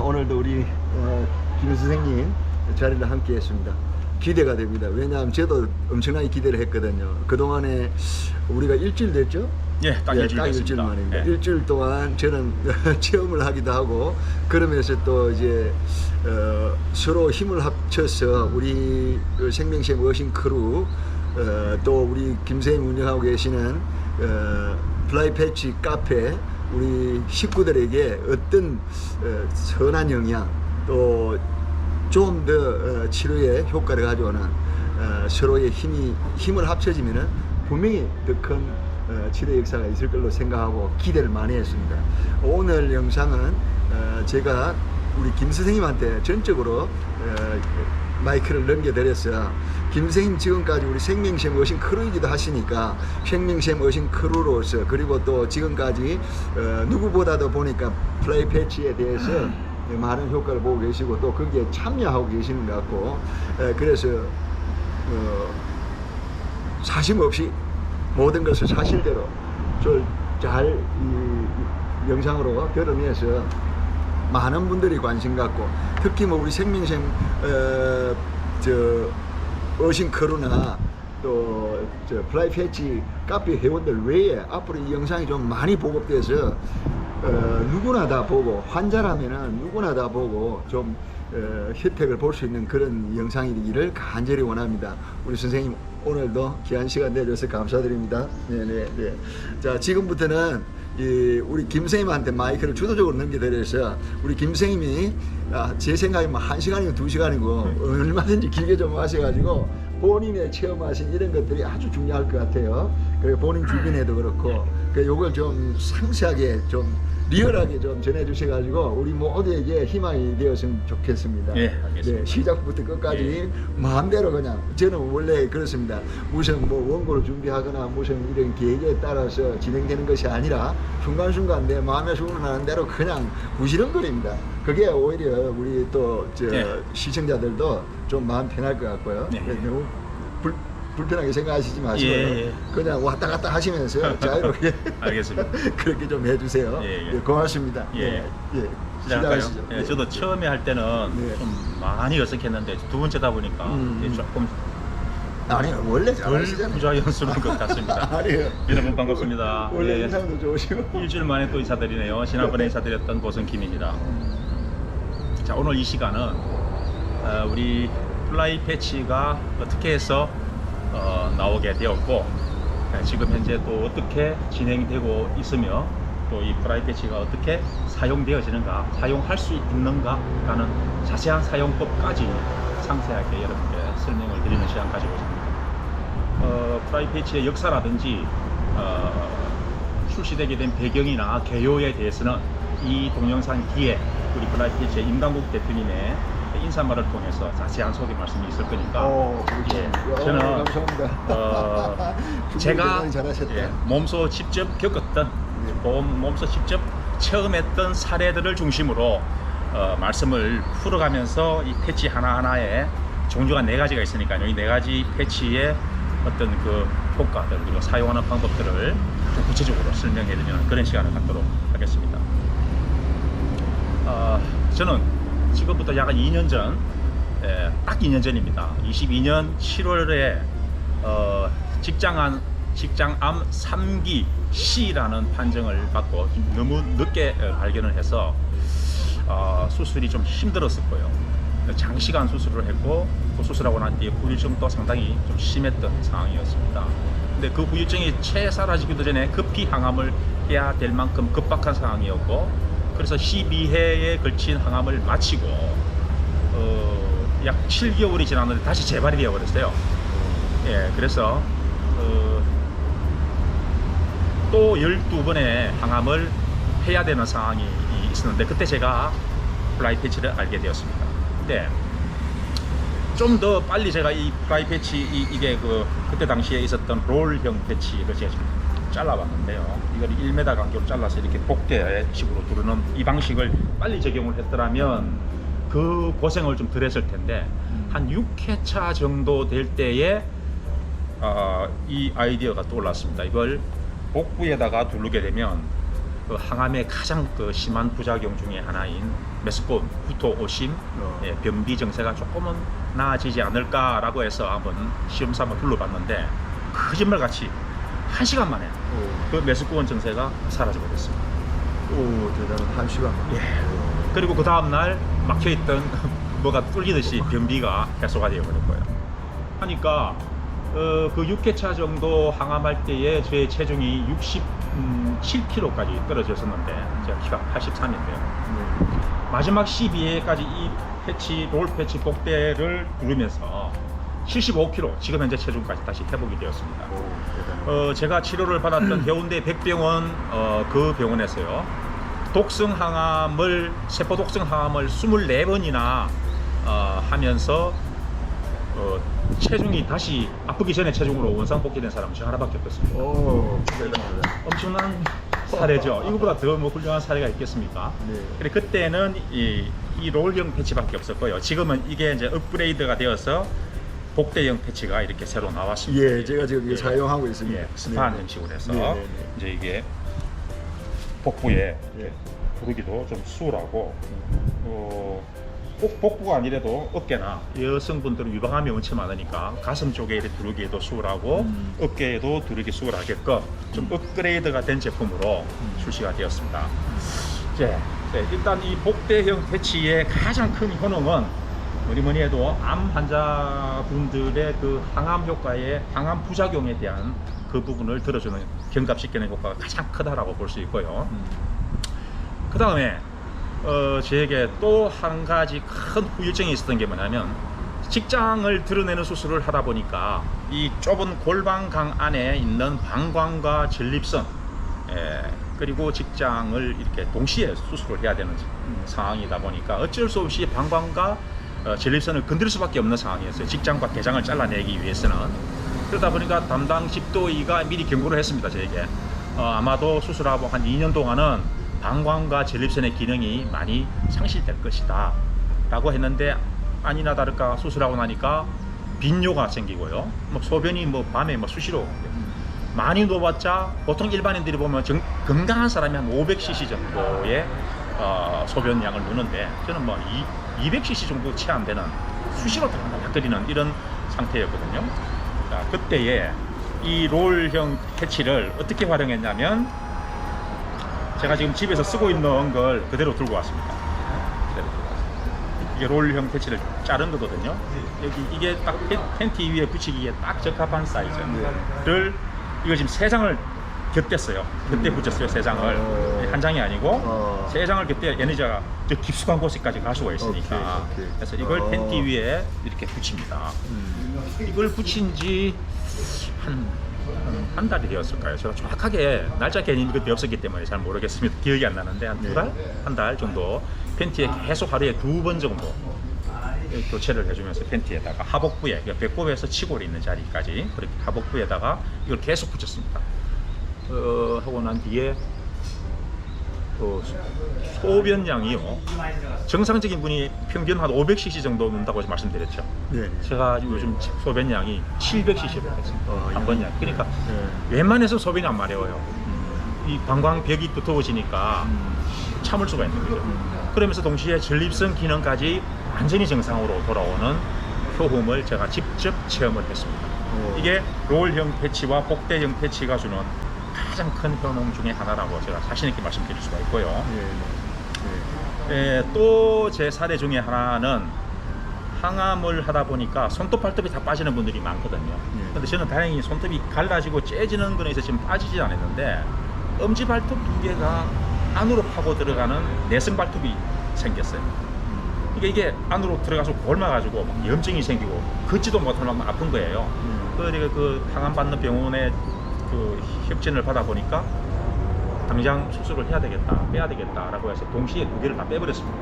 오늘도 우리 김 선생님 자리를 함께 했습니다. 기대가 됩니다. 왜냐하면 저도 엄청나게 기대를 했거든요. 그동안에 우리가 일주일 됐죠? 예, 딱 일주일 딱 일주일 됐습니다. 만입니다. 예. 일주일 동안 저는 체험을 하기도 하고 그러면서 또 이제 서로 힘을 합쳐서 우리 생명샘 어신 크루 또 우리 김선생님 운영하고 계시는 플라이 패치 카페 우리 식구들에게 어떤 선한 영향 또 좀 더 치료에 효과를 가져오는 서로의 힘을 합쳐지면은 분명히 더 큰 치료 역사가 있을 걸로 생각하고 기대를 많이 했습니다. 오늘 영상은 제가 우리 김 선생님한테 전적으로 마이크를 넘겨드렸어요. 김 선생님 지금까지 우리 생명샘 어신 크루이기도 하시니까 생명샘 어신 크루로서 그리고 또 지금까지 누구보다도 보니까 플라이 패치에 대해서 많은 효과를 보고 계시고 또 거기에 참여하고 계시는 것 같고 그래서 사심 없이 모든 것을 사실대로 잘 영상으로 드러내서 많은 분들이 관심 갖고 특히 뭐 우리 생명샘 어신 크루나 또 플라이 패치 카페 회원들 외에 앞으로 이 영상이 좀 많이 보급돼서 누구나 다 보고 환자라면은 누구나 다 보고 좀 혜택을 볼 수 있는 그런 영상이기를 간절히 원합니다. 우리 선생님 오늘도 귀한 시간 내줘서 감사드립니다. 네네네. 자 지금부터는 우리 김 선생님한테 마이크를 주도적으로 넘겨드려서 우리 김 선생님이 제 생각에 뭐 1시간이고 2시간이고 얼마든지 길게 좀 하셔가지고 본인의 체험하신 이런 것들이 아주 중요할 것 같아요. 그리고 본인 주변에도 그렇고 요걸 좀 상세하게 좀 리얼하게 좀 전해주셔가지고 우리 모두에게 희망이 되었으면 좋겠습니다. 예, 알겠습니다. 네, 시작부터 끝까지 마음대로 그냥 저는 원래 그렇습니다. 무슨 뭐 원고를 준비하거나 무슨 이런 계획에 따라서 진행되는 것이 아니라 순간순간 내 마음에 우러나는 대로 그냥 부시렁거립니다. 그게 오히려 우리 또 시청자들도 좀 마음 편할 것 같고요. 너무 불편하게 생각하시지 마시고요. 그냥 왔다 갔다 하시면서 자유롭게 알겠습니다. 그렇게 좀 해주세요. 고맙습니다. 시작할까요? 시작하시죠. 저도 처음에 할 때는 좀 많이 어색했는데 두 번째다 보니까 조금 아니요 원래 덜 잘하시잖아요. 부자연스러운 것 같습니다. 아니에요. 여러분 반갑습니다. 원래 인상도 좋으시고. 일주일 만에 또 인사드리네요. 지난번에 인사드렸던 보성김입니다. 자 오늘 이 시간은 우리 플라이 패치가 어떻게 해서 나오게 되었고 지금 현재 또 어떻게 진행되고 있으며 또 이 플라이 패치가 어떻게 사용되어지는가 사용할 수 있는가 라는 자세한 사용법까지 상세하게 여러분께 설명을 드리는 시간 가지고 있습니다. 플라이 패치의 역사라든지 출시되게 된 배경이나 개요에 대해서는 이 동영상 뒤에 우리 플라이 패치의 임강국 대표님의 인사말을 통해서 자세한 소개 말씀이 있을 거니까 저는 제가 몸소 직접 겪었던 몸소 직접 체험했던 사례들을 중심으로 말씀을 풀어가면서 이 패치 하나하나에 종류가 4가지가 있으니까요. 이 4가지 패치의 어떤 그 효과들 그리고 사용하는 방법들을 좀 구체적으로 설명해드리는 그런 시간을 갖도록 하겠습니다. 저는 지금부터 약 2년 전, 딱 2년 전입니다. 22년 7월에 직장암 3기 C라는 판정을 받고 너무 늦게 발견을 해서 수술이 좀 힘들었었고요. 장시간 수술을 했고 그 수술하고 난 뒤에 후유증도 상당히 좀 심했던 상황이었습니다. 근데 그 후유증이 채 사라지기도 전에 급히 항암을 해야 될 만큼 급박한 상황이었고 그래서 12회에 걸친 항암을 마치고 약 7개월이 지났는데 다시 재발이 되어 버렸어요. 그래서 또 12번의 항암을 해야 되는 상황이 있었는데 그때 제가 플라이 패치를 알게 되었습니다. 근데 좀 더 빨리 제가 이 플라이 패치 이게 그때 당시에 있었던 롤형 패치를 제가 좀 잘라봤는데요. 이걸 1m 간격으로 잘라서 이렇게 복대식으로 두르는 이 방식을 빨리 적용을 했더라면 그 고생을 좀 덜 했을 텐데 한 6회차 정도 될 때에 이 아이디어가 떠올랐습니다. 이걸 복부에다가 두르게 되면 그 항암의 가장 그 심한 부작용 중에 하나인 메스콘, 구토, 오심, 예, 변비 증세가 조금은 나아지지 않을까라고 해서 한번 시험삼아 둘러봤는데 거짓말같이 1시간 만에 그 메스콘 증세가 사라져버렸습니다. 오, 대단한 1시간. 예. 그리고 그 다음날 막혀있던 뭐가 뚫리듯이 변비가 해소가 되어버렸고요. 하니까 그 6회차 정도 항암할 때에 제 체중이 67kg까지 떨어졌었는데 제가 키가 83인데요. 마지막 12회까지 이 패치, 롤 패치 복대를 누르면서 75kg, 지금 현재 체중까지 다시 회복이 되었습니다. 제가 치료를 받았던 해운대 백병원 그 병원에서요. 세포 독성 항암을 24번이나 하면서 체중이 다시 아프기 전에 체중으로 원상복귀된 사람은 저 하나밖에 없었습니다. 오, 대단하다. 엄청난 사례죠. 이거보다 더 뭐 훌륭한 사례가 있겠습니까? 네. 그래 그때는 이 롤형 패치밖에 없었고요. 지금은 이게 이제 업그레이드가 되어서 복대형 패치가 이렇게 새로 나왔습니다. 예, 제가 지금 이거 사용하고 있습니다. 예, 스파한 형식으로 해서 네. 이제 이게 복부에 예. 두르기도 좀 수월하고 꼭 복부가 아니라도 어깨나 여성분들은 유방암이 원체 많으니까 가슴 쪽에 이렇게 두르기에도 수월하고 어깨에도 두르기 수월하게끔 좀 업그레이드가 된 제품으로 출시가 되었습니다. 네, 일단 이 복대형 패치의 가장 큰 효능은 뭐니 해도 암 환자분들의 그 항암 효과에 항암 부작용에 대한 그 부분을 들어주는 경감시키는 효과가 가장 크다라고 볼 수 있고요. 그 다음에 저에게 또 한 가지 큰 후유증이 있었던 게 뭐냐면 직장을 드러내는 수술을 하다 보니까 이 좁은 골반강 안에 있는 방광과 전립선 그리고 직장을 이렇게 동시에 수술을 해야 되는 상황이다 보니까 어쩔 수 없이 방광과 전립선을 건드릴 수밖에 없는 상황이었어요. 직장과 대장을 잘라내기 위해서는. 그러다 보니까 담당 집도의가 미리 경고를 했습니다. 저에게 아마도 수술하고 한 2년 동안은 방광과 전립선의 기능이 많이 상실될 것이다 라고 했는데 아니나 다를까 수술하고 나니까 빈뇨가 생기고요. 뭐 소변이 뭐 밤에 뭐 수시로 많이 넣어봤자 보통 일반인들이 보면 건강한 사람이 한 500cc 정도의 소변량을 넣는데 저는 뭐 200cc 정도 채 안 되는 수시로 닦아들이는 이런 상태였거든요. 자, 그때에 이 롤형 패치를 어떻게 활용했냐면 제가 지금 집에서 쓰고 있는 걸 그대로 들고 왔습니다. 이게 롤형 패치를 자른 거거든요. 여기 이게 딱 팬티 위에 붙이기에 딱 적합한 사이즈를 이거 지금 3장을 곁댔어요. 곁대 붙였어요. 3장을 한 장이 아니고 3장을 곁대 에너지가 저 깊숙한 곳에까지 갈 수가 있으니까 오케이. 그래서 이걸 팬티 위에 이렇게 붙입니다. 이걸 붙인 지 한 달이 되었을까요? 제가 정확하게 날짜 개념이 그때 없었기 때문에 잘 모르겠습니다. 기억이 안 나는데 한 2달? 한 달 정도 팬티에 계속 하루에 2번 정도 교체를 해주면서 팬티에다가 하복부에 배꼽에서 치골이 있는 자리까지 그렇게 하복부에다가 이걸 계속 붙였습니다. 하고 난 뒤에 소변량이요. 정상적인 분이 평균 한 500cc 정도 넣는다고 말씀드렸죠. 네. 제가 요즘 소변량이 700cc로 했습니다. 한 번량. 그러니까 네. 웬만해서 소변이 안 마려워요. 이 방광벽이 두터워지니까 참을 수가 있는 거죠. 그러면서 동시에 전립선 기능까지 완전히 정상으로 돌아오는 효험을 제가 직접 체험을 했습니다. 이게 롤형 패치와 복대형 패치가 주는 가장 큰 효능 중에 하나라고 제가 자신 있게 말씀드릴 수가 있고요. 또 제 사례 중에 하나는 항암을 하다 보니까 손톱 발톱이 다 빠지는 분들이 많거든요. 근데 저는 다행히 손톱이 갈라지고 째지는 거는 지금 빠지지 않았는데 엄지 발톱 2개가 안으로 파고 들어가는 내성 발톱이 생겼어요. 이게 안으로 들어가서 골마가지고 막 염증이 생기고 걷지도 못할 만큼 아픈 거예요. 그러니까 그 항암 받는 병원에 그 협진을 받아 보니까 당장 수술을 해야 되겠다, 빼야 되겠다라고 해서 동시에 2개를 다 빼버렸습니다.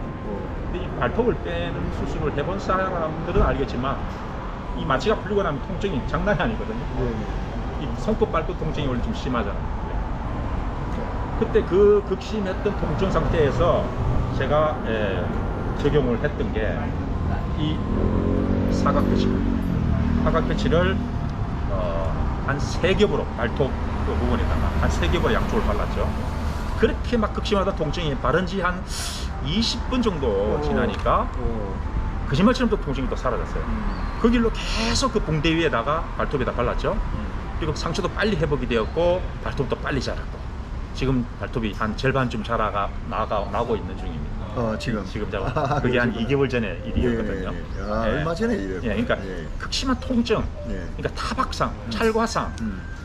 근데 이 발톱을 빼는 수술을 해본 사람들은 알겠지만 이 마취가 풀리고 나면 통증이 장난이 아니거든요. 이 손톱 발톱 통증이 원래 좀 심하잖아요. 그때 그 극심했던 통증 상태에서 제가 적용을 했던 게 이 사각 패치를 한 3겹으로 발톱 그 부분에다가 한 3겹으로 양쪽을 발랐죠. 그렇게 막 극심하다 통증이 바른 지 한 20분 정도 지나니까 거짓말처럼 또 통증이 또 사라졌어요. 그 길로 계속 그 붕대 위에다가 발톱에다 발랐죠. 그리고 상처도 빨리 회복이 되었고 발톱도 빨리 자랐고 지금 발톱이 한 절반쯤 나고 있는 중입니다. 지금 제가 그게 한 2개월 전의 일이었거든요. 얼마 전에 일이에요. 그러니까 극심한 통증, 그러니까 타박상, 찰과상,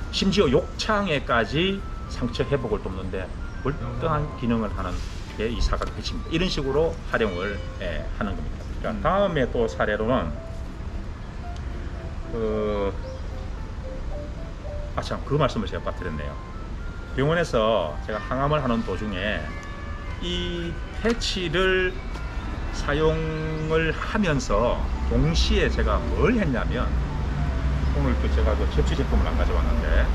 심지어 욕창에까지 상처 회복을 돕는데 월등한 기능을 하는 게 이 사각 패치입니다. 이런 식으로 활용을 하는 겁니다. 그러니까 다음에 또 사례로는 그 말씀을 제가 빠뜨렸네요. 병원에서 제가 항암을 하는 도중에 이 패치를 사용을 하면서 동시에 제가 뭘 했냐면 오늘 제가 접시 제품을 안 가져왔는데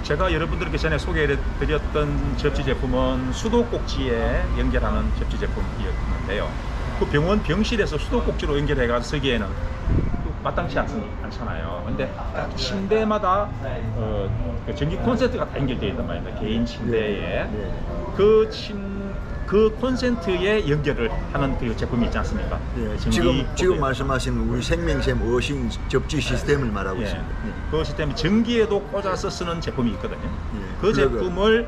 제가 여러분들께 전에 소개해드렸던 접시 제품은 수도꼭지에 연결하는 접시 제품이었는데요. 그 병원 병실에서 수도꼭지로 연결해가지고 쓰기에는 마땅치 않잖아요. 근데 각 침대마다 그 전기 콘센트가 다 연결되어 있단 말입니다. 개인 침대에 그 콘센트에 연결을 하는 그 제품이 있지 않습니까? 지금 말씀하신 우리 생명샘 어신 접지 시스템을 말하고 있습니다. 그 시스템이 전기에도 꽂아서 쓰는 제품이 있거든요. 그 제품을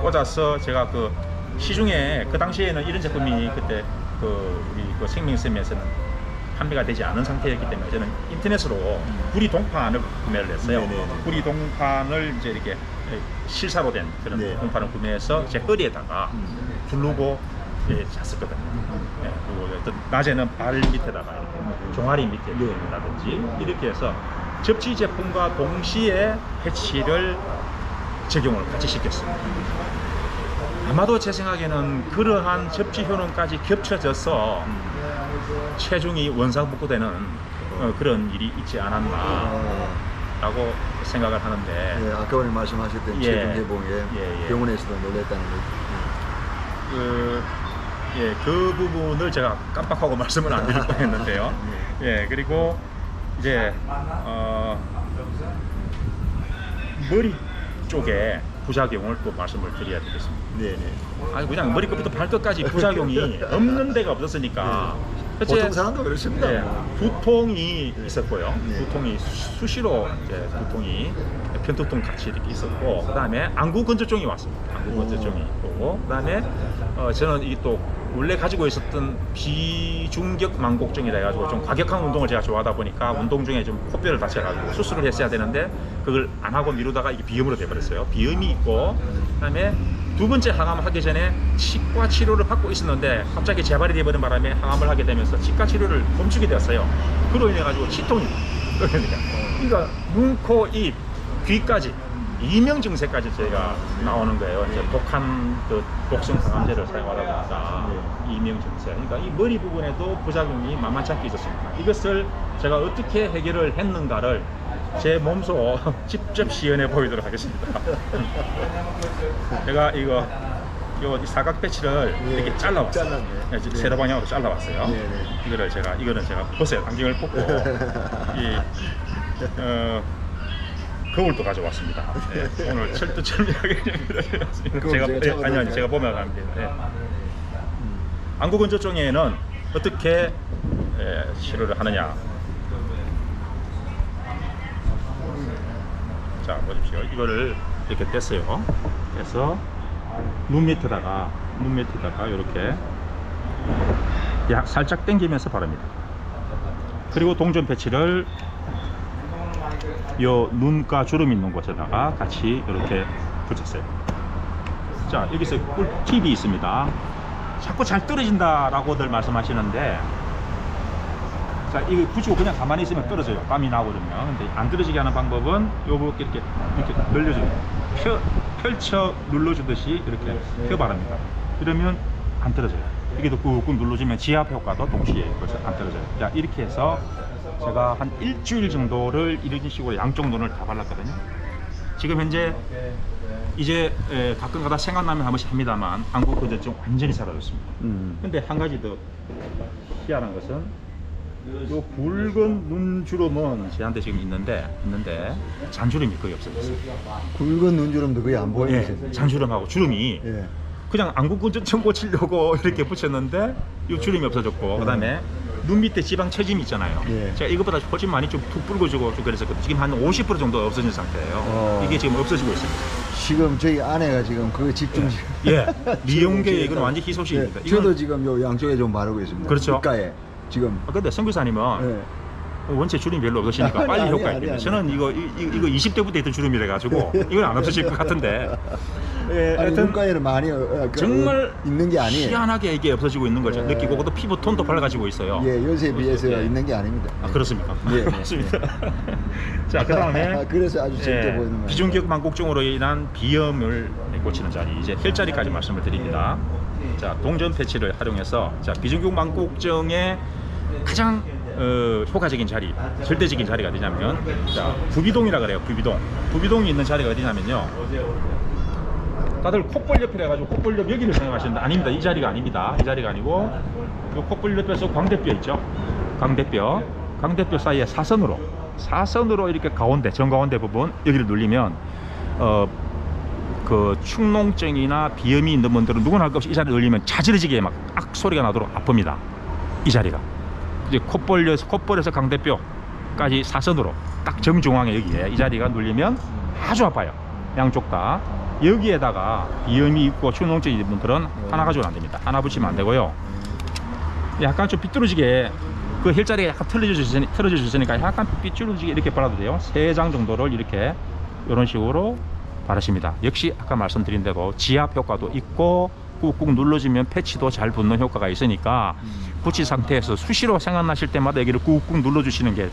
꽂아서 제가 그 시중에 그 당시에는 이런 제품이 그때 우리 그 생명샘에서는 판매가 되지 않은 상태였기 때문에 저는 인터넷으로 구리 동판을 구매를 했어요. 구리 동판을 이제 이렇게 실사로 된 그런 동판을 구매해서 제 허리에다가 두르고 잤었거든요. 그리고 어떤 낮에는 발 밑에다가 이렇게 종아리 밑에 두른다든지 이렇게 해서 접지 제품과 동시에 패치를 적용을 같이 시켰습니다. 아마도 제 생각에는 그러한 접지 효능까지 겹쳐져서 체중이 원상복구되는 그런 일이 있지 않았나 라고 생각을 하는데 아까 오늘 말씀하셨던 체중 회복에 병원에서도 놀랬다는 그 부분을 제가 깜빡하고 말씀을 안 드릴 뻔했는데요. 그리고 이제 머리 쪽에 부작용을 또 말씀을 드려야 되겠습니다. 아니 그냥 머리끝부터 발끝까지 부작용이 없는 데가 없었으니까 보통 사람도 그렇습니다. 두통이 있었고요. 두통이 수시로 이제 두통이 편두통 같이 이렇게 있었고, 그다음에 안구 건조증이 왔습니다. 안구 건조증이 있고, 그다음에 저는 이 또 원래 가지고 있었던 비중격 망곡증이라 해가지고 좀 과격한 운동을 제가 좋아하다 보니까 운동 중에 좀 코뼈를 다쳐가지고 수술을 했어야 되는데 그걸 안 하고 미루다가 이게 비염으로 돼버렸어요. 비염이 있고, 그다음에 두 번째 항암을 하기 전에 치과 치료를 받고 있었는데 갑자기 재발이 되어버린 바람에 항암을 하게 되면서 치과 치료를 멈추게 되었어요. 그로 인해 가지고 치통이 그러니까 눈, 코, 입, 귀까지 이명 증세까지 저희가 나오는 거예요. 이제 독한 그 독성 항암제를 사용하다 보니까 이명 증세. 그러니까 이 머리 부분에도 부작용이 만만치 않게 있었습니다. 이것을 제가 어떻게 해결을 했는가를 제 몸소 직접 시연해 보이도록 하겠습니다. 제가 이 사각 패치를 이렇게 잘라봤어요. 세로 방향으로 잘라봤어요. 이거는 제가 벗어요. 안경을 벗고 거울도 가져왔습니다. 오늘 철두철미하게 제가 보면 압니다. 안구 건조증에는 어떻게 치료를 하느냐? 자, 보십시오. 이거를 이렇게 뗐어요. 그래서 눈 밑에다가 이렇게 살짝 당기면서 바릅니다. 그리고 동전 패치를 요 눈가 주름 있는 곳에다가 같이 이렇게 붙였어요. 자, 여기서 꿀팁이 있습니다. 자꾸 잘 떨어진다라고들 말씀하시는데, 자, 이거 붙이고 그냥 가만히 있으면 떨어져요. 땀이 나거든요. 근데 안 떨어지게 하는 방법은 요렇게 이렇게 늘려줍니다. 펼쳐 눌러주듯이 이렇게 펴 바릅니다. 그러면 안 떨어져요. 여기도 꾹꾹 눌러주면 지압 효과도 동시에 안 떨어져요. 자, 이렇게 해서 제가 한 일주일 정도를 이런 식으로 양쪽 눈을 다 발랐거든요. 지금 현재 이제 가끔가다 생각나면 한 번씩 합니다만 안구 건조증 완전히 사라졌습니다. 근데 한 가지 더 희한한 것은 요 굵은 눈주름은 저한테 지금 있는데 잔주름이 거의 없어졌어요. 굵은 눈주름도 거의 안 보이는 예, 잔주름하고 주름이 예. 그냥 안구근처럼 고치려고 이렇게 붙였는데 이 주름이 없어졌고 그다음에 눈 밑에 지방 처짐이 있잖아요. 예. 제가 이것보다 훨씬 많이 좀 툭 붉어지고 좀 그랬었거든요. 지금 한 50% 정도 없어진 상태예요. 이게 지금 없어지고 있습니다. 지금 저희 아내가 지금 그 집중 예, 미용계에 이건 완전 희소식입니다. 예, 저도 지금 요 양쪽에 좀 바르고 있습니다. 그렇죠. 귓가에 지금. 근데 선교사님은 예. 원체 주름이 별로 없으시니까 아니, 빨리 아니, 효과 아니, 있거든요. 아니. 저는 이거 20대부터 있던 주름이라 가지고 이건 안 없어질 것 같은데. 예, 아니, 하여튼 눈가에는 많이 정말 있는 게 아니에요. 희한하게 이게 없어지고 있는 걸 예. 느끼고 또 피부 톤도 밝아지고 있어요. 예, 요새 비해서 예. 있는 게 아닙니다. 아 그렇습니까? 예, 예, 맞습니다. 자 그다음에 그래서 아주 재밌게 보이는 거예요. 비중격 망곡증으로 인한 비염을 고치는 자리 이제 혈자리까지 말씀을 드립니다. 자 동전 패치를 활용해서 자 비중격 망곡증의 가장 효과적인 자리, 절대적인 자리가 어디냐면 자 부비동이라 그래요. 부비동이 있는 자리가 어디냐면요. 다들 콧볼 옆이라 해가지고 콧볼 옆 여기를 생각하시는데 아닙니다. 이 자리가 아닙니다. 이 자리가 아니고 이 콧볼 옆에서 광대뼈 있죠. 광대뼈 사이에 사선으로 이렇게 가운데 정가운데 부분 여기를 눌리면 그 축농증이나 비염이 있는 분들은 누구나 할 것 없이 이 자리를 눌리면 자지러지게 막 악소리가 나도록 아픕니다. 이 자리가 이제 콧볼에서 광대뼈까지 사선으로 딱 정중앙에 여기에 이 자리가 눌리면 아주 아파요. 양쪽 다. 여기에다가 비염이 있고 축농증이 있는 분들은 하나 가지고는 안 됩니다. 하나 붙이면 안 되고요. 약간 좀 삐뚤어지게 그 혈자리가 약간 틀어져 주시니까 약간 삐뚤어지게 이렇게 발라도 돼요. 3장 정도를 이렇게 이런 식으로 바르십니다. 역시 아까 말씀드린 대로 지압 효과도 있고 꾹꾹 눌러주면 패치도 잘 붙는 효과가 있으니까 붙인 상태에서 수시로 생각나실 때마다 여기를 꾹꾹 눌러주시는 게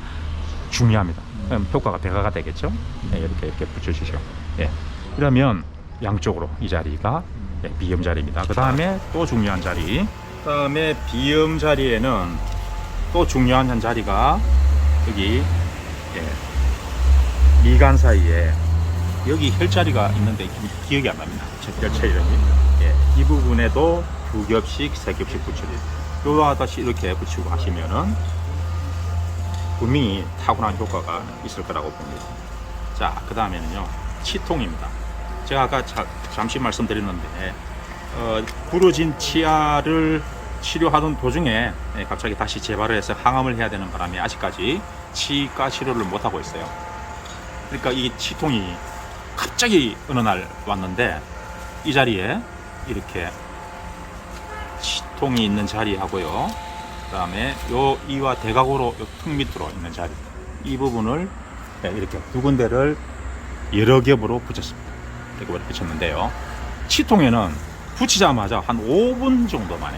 중요합니다. 그럼 효과가 배가가 되겠죠. 네, 이렇게 붙여주시죠. 예. 그러면 양쪽으로 이 자리가 비염 자리입니다. 그 다음에 또 중요한 자리. 그다음에 비염 자리에는 또 중요한 한 자리가 여기 미간 사이에 여기 혈자리가 있는데 기억이 안 납니다. 혈자 이름이. 이 부분에도 2겹씩 3겹씩 붙여요. 요하듯이 이렇게 붙이고 하시면은 분명히 탁월한 효과가 있을 거라고 봅니다. 자, 그 다음에는요 치통입니다. 제가 아까 잠시 말씀드렸는데 부러진 치아를 치료하던 도중에 갑자기 다시 재발을 해서 항암을 해야 되는 바람에 아직까지 치과 치료를 못하고 있어요. 그러니까 이 치통이 갑자기 어느 날 왔는데 이 자리에 이렇게 치통이 있는 자리하고요. 그 다음에 요 이와 대각으로 요 턱 밑으로 있는 자리 이 부분을 이렇게 두 군데를 여러 겹으로 붙였습니다. 이렇게 붙였는데요. 치통에는 붙이자마자 한 5분 정도 만에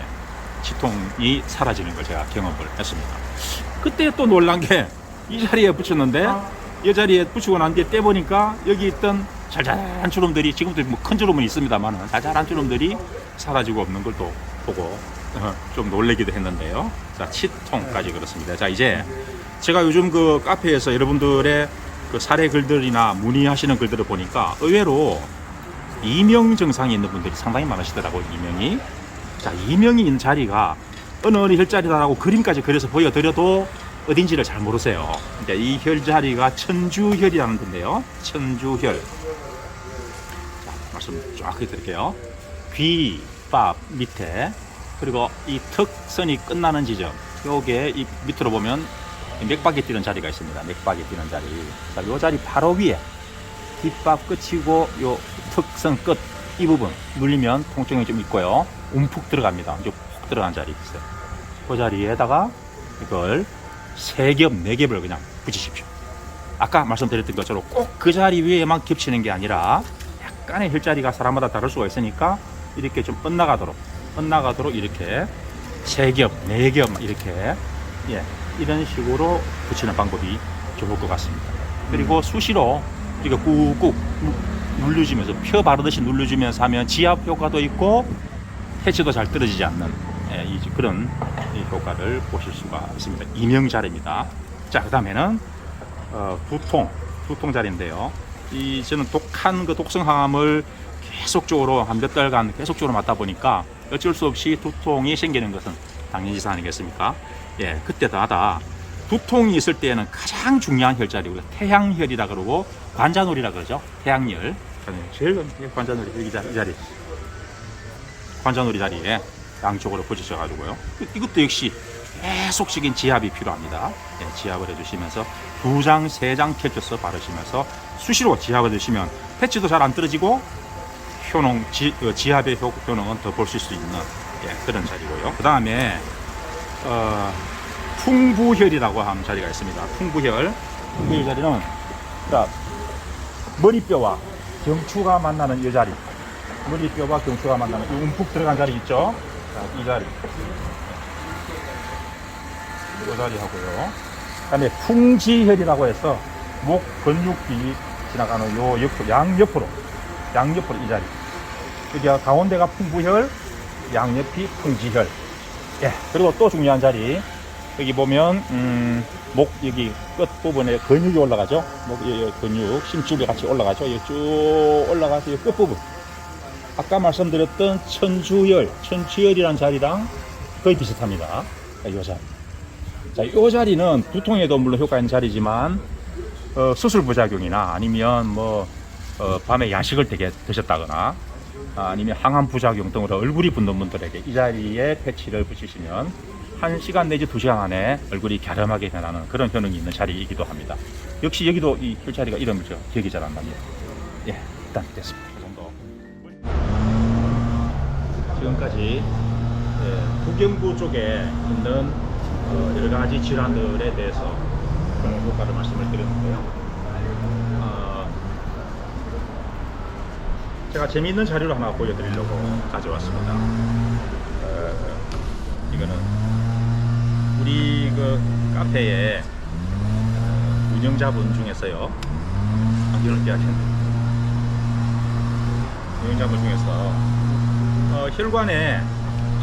치통이 사라지는 걸 제가 경험을 했습니다. 그때 또 놀란 게 이 자리에 붙였는데 이 자리에 붙이고 난 뒤에 떼보니까 여기 있던 잘잘한 주름들이 지금도 뭐 큰 주름은 있습니다만 잘잘한 주름들이 사라지고 없는 걸 또 보고 좀 놀래기도 했는데요. 자, 치통까지 그렇습니다. 자, 이제 제가 요즘 그 카페에서 여러분들의 그 사례 글들이나 문의하시는 글들을 보니까 의외로 이명 증상이 있는 분들이 상당히 많으시더라고요. 이명이. 자, 이명이 있는 자리가 어느 혈자리다라고 그림까지 그려서 보여드려도 어딘지를 잘 모르세요. 이제 이 혈자리가 천주혈이라는 건데요. 천주혈. 자, 말씀 정확하게 드릴게요. 귀, 밥 밑에 그리고 이 턱선이 끝나는 지점 요게 이 밑으로 보면 맥박이 뛰는 자리가 있습니다. 맥박이 뛰는 자리. 자, 요 자리 바로 위에 뒷밥 끝이고 요 턱선 끝 이 부분 눌리면 통증이 좀 있고요. 움푹 들어갑니다. 이제 푹 들어간 자리 있어요. 그 자리에다가 이걸 3겹, 4겹을 그냥 붙이십시오. 아까 말씀드렸던 것처럼 꼭 그 자리 위에만 겹치는 게 아니라 약간의 혈자리가 사람마다 다를 수가 있으니까 이렇게 좀 엇나가도록 이렇게 3겹, 4겹 이렇게 이런 식으로 붙이는 방법이 좋을 것 같습니다. 그리고 수시로 이렇게 꾹꾹 눌러주면서 펴 바르듯이 눌러주면서 하면 지압 효과도 있고 해치도 잘 떨어지지 않는 그런 효과를 보실 수가 있습니다. 이명자리입니다. 자, 그 다음에는 두통 자리인데요. 저는 독한 그 독성 항암을 계속적으로 한 몇 달간 계속적으로 맞다 보니까 어쩔 수 없이 두통이 생기는 것은 당연지사 아니겠습니까? 그때마다 두통이 있을 때는 가장 중요한 혈자리, 우리가 태양혈이라 그러고 관자놀이라 그러죠. 태양열. 제일 관자놀이 이 자리. 관자놀이 자리에 양쪽으로 붙이셔 가지고요. 이것도 역시 계속적인 지압이 필요합니다. 네, 지압을 해주시면서 2장, 3장 펼쳐서 바르시면서 수시로 지압을 해주시면 패치도 잘 안 떨어지고 지압의 효능은 더 볼 수 있는 그런 자리고요. 그 다음에 풍부혈이라고 하는 자리가 있습니다. 풍부혈 자리는 그러니까 머리뼈와 경추가 만나는 이 자리, 머리뼈와 경추가 만나는 이 움푹 들어간 자리 있죠. 자, 이 자리, 이 자리 하고요. 그다음에 풍지혈이라고 해서 목 근육 뒤 지나가는 요 옆으로, 양옆으로 이 자리. 여기가 가운데가 풍부혈, 양옆이 풍지혈. 예. 그리고 또 중요한 자리. 여기 보면 목 여기 끝 부분에 근육이 올라가죠. 목 여기 근육 심줄이 같이 올라가죠. 여기 쭉 올라가서 이 끝 부분. 아까 말씀드렸던 천주혈이라는 자리랑 거의 비슷합니다. 이 자리. 자, 이 자리는 두통에도 물론 효과 있는 자리지만 수술 부작용이나 아니면 뭐 밤에 야식을 되게 드셨다거나 아니면 항암 부작용 등으로 얼굴이 붓는 분들에게 이 자리에 패치를 붙이시면 1시간 내지 2시간 안에 얼굴이 갸름하게 변하는 그런 효능이 있는 자리이기도 합니다. 역시 여기도 이 혈자리가 이름을 기억이 잘 안 납니다. 예, 일단 됐습니다. 그 정도. 지금까지 부경부 쪽에 있는 여러 가지 질환들에 대해서 효과를 말씀을 드렸는데요. 제가 재미있는 자료를 하나 보여드리려고 가져왔습니다. 이거는 우리 그 카페의 운영자분 중에서요. 이런 이야기했는데 운영자분 중에서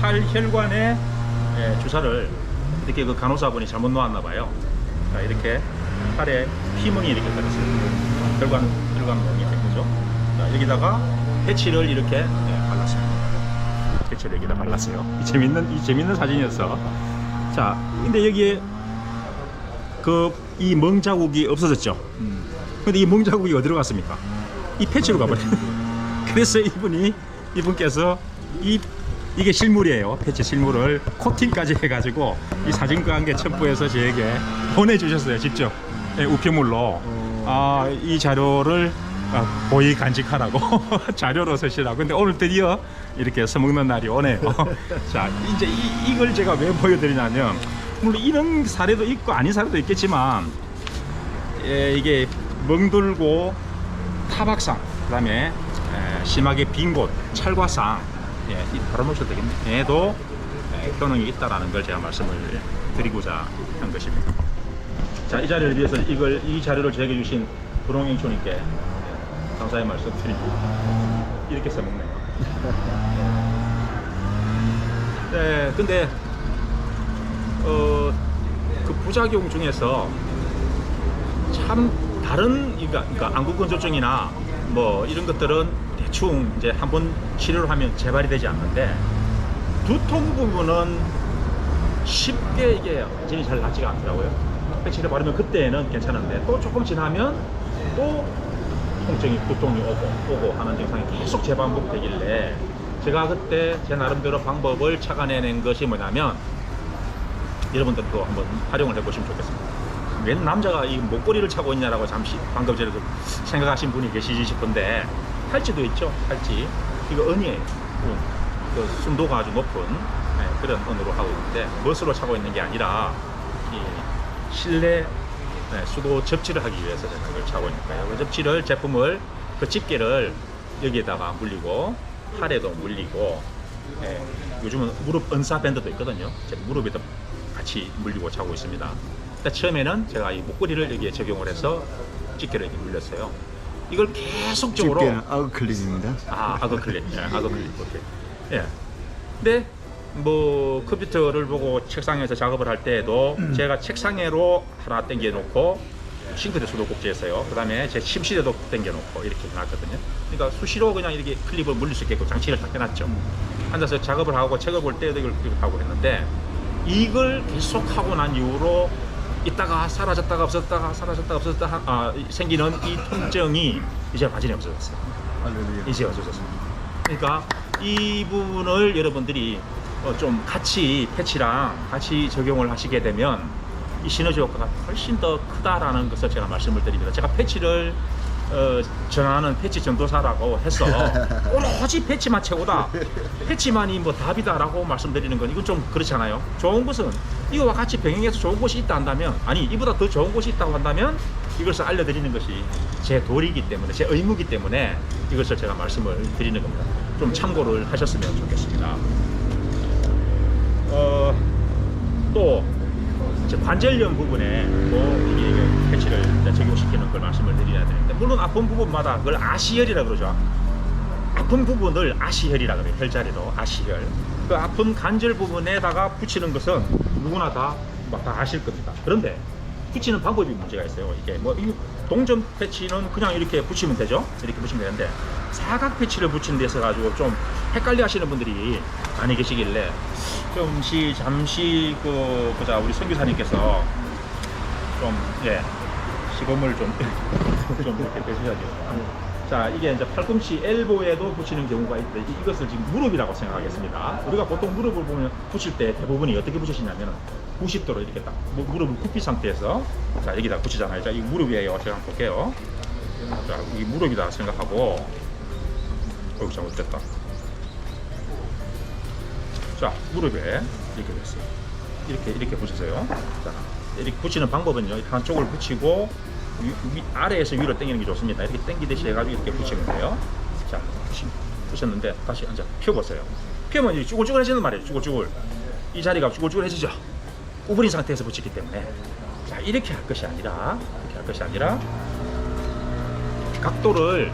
팔 혈관에 주사를 이렇게 그 간호사분이 잘못 놓았나 봐요. 자, 이렇게 팔에 피멍이 이렇게 들었어요. 혈관멍이 된 거죠. 자, 여기다가 패치를 이렇게 발랐습니다. 패치를 여기다 발랐어요. 이 재밌는 사진이었어. 자, 근데 여기에 이 멍자국이 없어졌죠. 근데 이 멍자국이 어디로 갔습니까? 이 패치로 가버려요. 그래서 이분께서 이게 실물이에요. 패치 실물을 코팅까지 해가지고 이 사진과 함께 첨부해서 저에게 보내주셨어요. 직접 우편물로. 이 자료를 보이 간직하라고 자료로 쓰시라고. 근데 오늘 드디어 이렇게 써먹는 날이 오네요. 자, 이제 이걸 제가 왜 보여드리냐면, 물론 이런 사례도 있고 아닌 사례도 있겠지만, 이게 멍들고 타박상, 그 다음에 심하게 빈 곳, 찰과상, 이 바로놓으셔도 되겠네. 얘도 효능이 있다라는 걸 제가 말씀을 드리고자 한 것입니다. 자, 이 자리를 위해서 이 자료를 제게 주신 분홍행초님께 감사의 말씀 드립니다. 이렇게 써먹네요. 네, 근데 그 부작용 중에서 참 다른 그러니까 안구건조증이나 뭐 이런 것들은 대충 이제 한번 치료를 하면 재발이 되지 않는데, 두통 부분은 쉽게 이게 진이 잘 낫지가 않더라고요. 패치를 바르면 그때는 괜찮은데 또 조금 지나면 또 두통이 오고 하는 증상이 계속 재반복되길래, 제가 그때 제 나름대로 방법을 착안해낸 것이 뭐냐면, 여러분들도 한번 활용을 해보시면 좋겠습니다. 왜 남자가 이 목걸이를 차고 있냐라고 잠시 방금 전에도 생각하신 분이 계시지 싶은데, 팔찌도 있죠. 팔찌. 이거 은이에요. 그 순도가 아주 높은 그런 은으로 하고 있는데, 멋으로 차고 있는 게 아니라 이 실내 수도 접지를 하기 위해서 제가 이걸 차고 있는 거예요. 그 접지를, 제품을, 그 집게를 여기에다가 물리고 팔에도 물리고, 요즘은 무릎 은사 밴드도 있거든요. 제 무릎에도 같이 물리고 차고 있습니다. 그러니까 처음에는 제가 이 목걸이를 여기에 적용을 해서 집게를 이렇게 물렸어요. 이걸 계속적으로. 집게는 아그클린입니다. 아그클린. 아그클린. 예. 근데 뭐 컴퓨터를 보고 책상에서 작업을 할 때에도 제가 책상에로 하나 당겨 놓고 싱크대 수도꼭지에서요. 그 다음에 제 침실에도 당겨 놓고 이렇게 해놨거든요. 그러니까 수시로 그냥 이렇게 클립을 물릴 수 있게끔 장치를 딱 해놨죠. 앉아서 작업을 하고 책을 볼 때도 이걸 하고 했는데, 이걸 계속 하고 난 이후로 있다가 사라졌다가 없었다가 사라졌다가 없었다 생기는 이 통증이 이제 완전히 없어졌어요. 할렐루야. 이제 없어졌어요. 그러니까 이 부분을 여러분들이 좀 같이 패치랑 같이 적용을 하시게 되면 이 시너지 효과가 훨씬 더 크다라는 것을 제가 말씀을 드립니다. 제가 패치를 전하는 패치 전도사라고 해서 오로지 패치만 최고다, 패치만이 뭐 답이다라고 말씀드리는 건 이건 좀 그렇잖아요. 좋은 것은 이거와 같이 병행해서 좋은 것이 있다 한다면, 아니 이보다 더 좋은 것이 있다고 한다면 이것을 알려드리는 것이 제 도리이기 때문에, 제 의무이기 때문에 이것을 제가 말씀을 드리는 겁니다. 좀 참고를 하셨으면 좋겠습니다. 또 이제 관절염 부분에 또 이게 패치를 적용시키는 걸 말씀을 드려야 되는데, 물론 아픈 부분마다 그걸 아시혈이라 그러죠. 아픈 부분을 아시혈이라 그래요. 혈자리로 아시혈. 그 아픈 관절 부분에다가 붙이는 것은 누구나 다 아실 겁니다. 그런데 붙이는 방법이 문제가 있어요. 이게 뭐 이 동전 패치는 그냥 이렇게 붙이면 되죠. 이렇게 붙이면 되는데 사각 패치를 붙이는 데서 가지고 좀 헷갈려 하시는 분들이 많이 계시길래 잠시 보자 우리 선교사님께서 좀 시범을 좀 이렇게 해주셔야죠. 자, 이게 이제 팔꿈치 엘보에도 붙이는 경우가 있는데 이것을 지금 무릎이라고 생각하겠습니다. 우리가 보통 무릎을 보면 붙일 때 대부분이 어떻게 붙이시냐면 90도로 이렇게 딱 무릎을 굽힌 상태에서 자 여기다 붙이잖아요. 자, 이 무릎이에요. 제가 한번 볼게요. 자, 이 무릎이다 생각하고 잘못됐다. 자, 무릎에 이렇게 됐어요. 이렇게 붙이세요. 자, 이렇게 붙이는 방법은요. 한쪽을 붙이고 아래에서 위로 당기는 게 좋습니다. 이렇게 당기듯이 해가지고 이렇게 붙이면 돼요. 자, 붙였는데 다시 앉아 펴보세요. 펴면 이제 쭈글쭈글해지는 말이에요. 쭈글쭈글. 이 자리가 쭈글쭈글해지죠. 구부린 상태에서 붙이기 때문에. 자, 이렇게 할 것이 아니라 각도를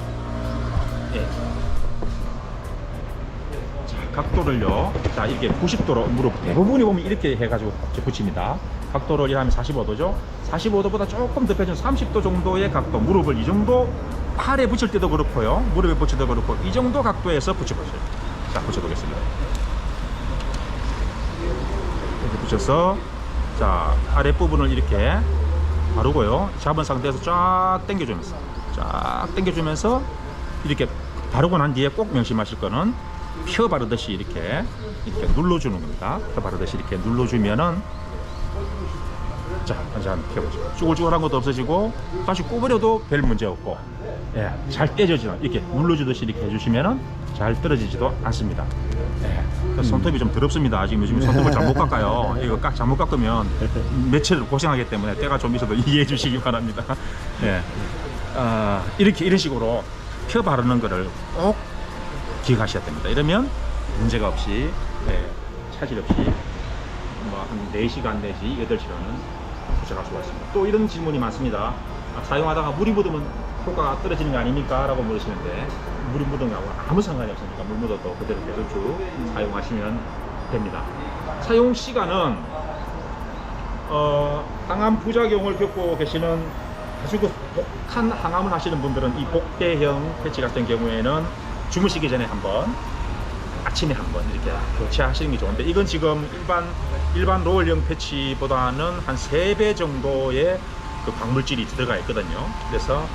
각도를요. 자, 이렇게 90도로 무릎 대부분이 보면 이렇게 해가지고 붙입니다. 각도를 이하면 45도죠. 45도보다 조금 더 펴준 30도 정도의 각도, 무릎을 이 정도 팔에 붙일 때도 그렇고요, 무릎에 붙일 때도 그렇고 이 정도 각도에서 붙여보세요. 자, 붙여보겠습니다. 이렇게 붙여서 자 아랫부분을 이렇게 바르고요. 잡은 상태에서 쫙 당겨주면서 이렇게 바르고 난 뒤에 꼭 명심하실 거는 펴 바르듯이 이렇게 눌러주는 겁니다. 펴 바르듯이 이렇게 눌러주면은 자, 한번 펴보죠. 쭈글쭈글한 것도 없어지고 다시 구부려도 별 문제 없고, 잘 떼져지는 이렇게 눌러주듯이 이렇게 해주시면은 잘 떨어지지도 않습니다. 손톱이 좀 더럽습니다. 지금 요즘 손톱을 잘못 깎아요. 이거 잘못 깎으면 며칠 고생하기 때문에 때가 좀 있어도 이해해 주시기 바랍니다. 이런 식으로 펴 바르는 거를 꼭 기억하셔야 됩니다. 이러면 문제가 없이 차질 없이 뭐 한 4시간 내지 8시간은 부착할 수가 있습니다. 또 이런 질문이 많습니다. 사용하다가 물이 묻으면 효과가 떨어지는 거 아닙니까? 라고 물으시는데, 물이 묻은 거하고 아무 상관이 없으니까 물 묻어도 그대로 계속 쭉 사용하시면 됩니다. 사용 시간은 항암 부작용을 겪고 계시는 아주 독한 항암을 하시는 분들은 이 복대형 패치 같은 경우에는 주무시기 전에 한번, 아침에 한번 이렇게 교체하시는 게 좋은데, 이건 지금 일반 롤형 패치보다는 한 3배 정도의 그 광물질이 들어가 있거든요. 그래서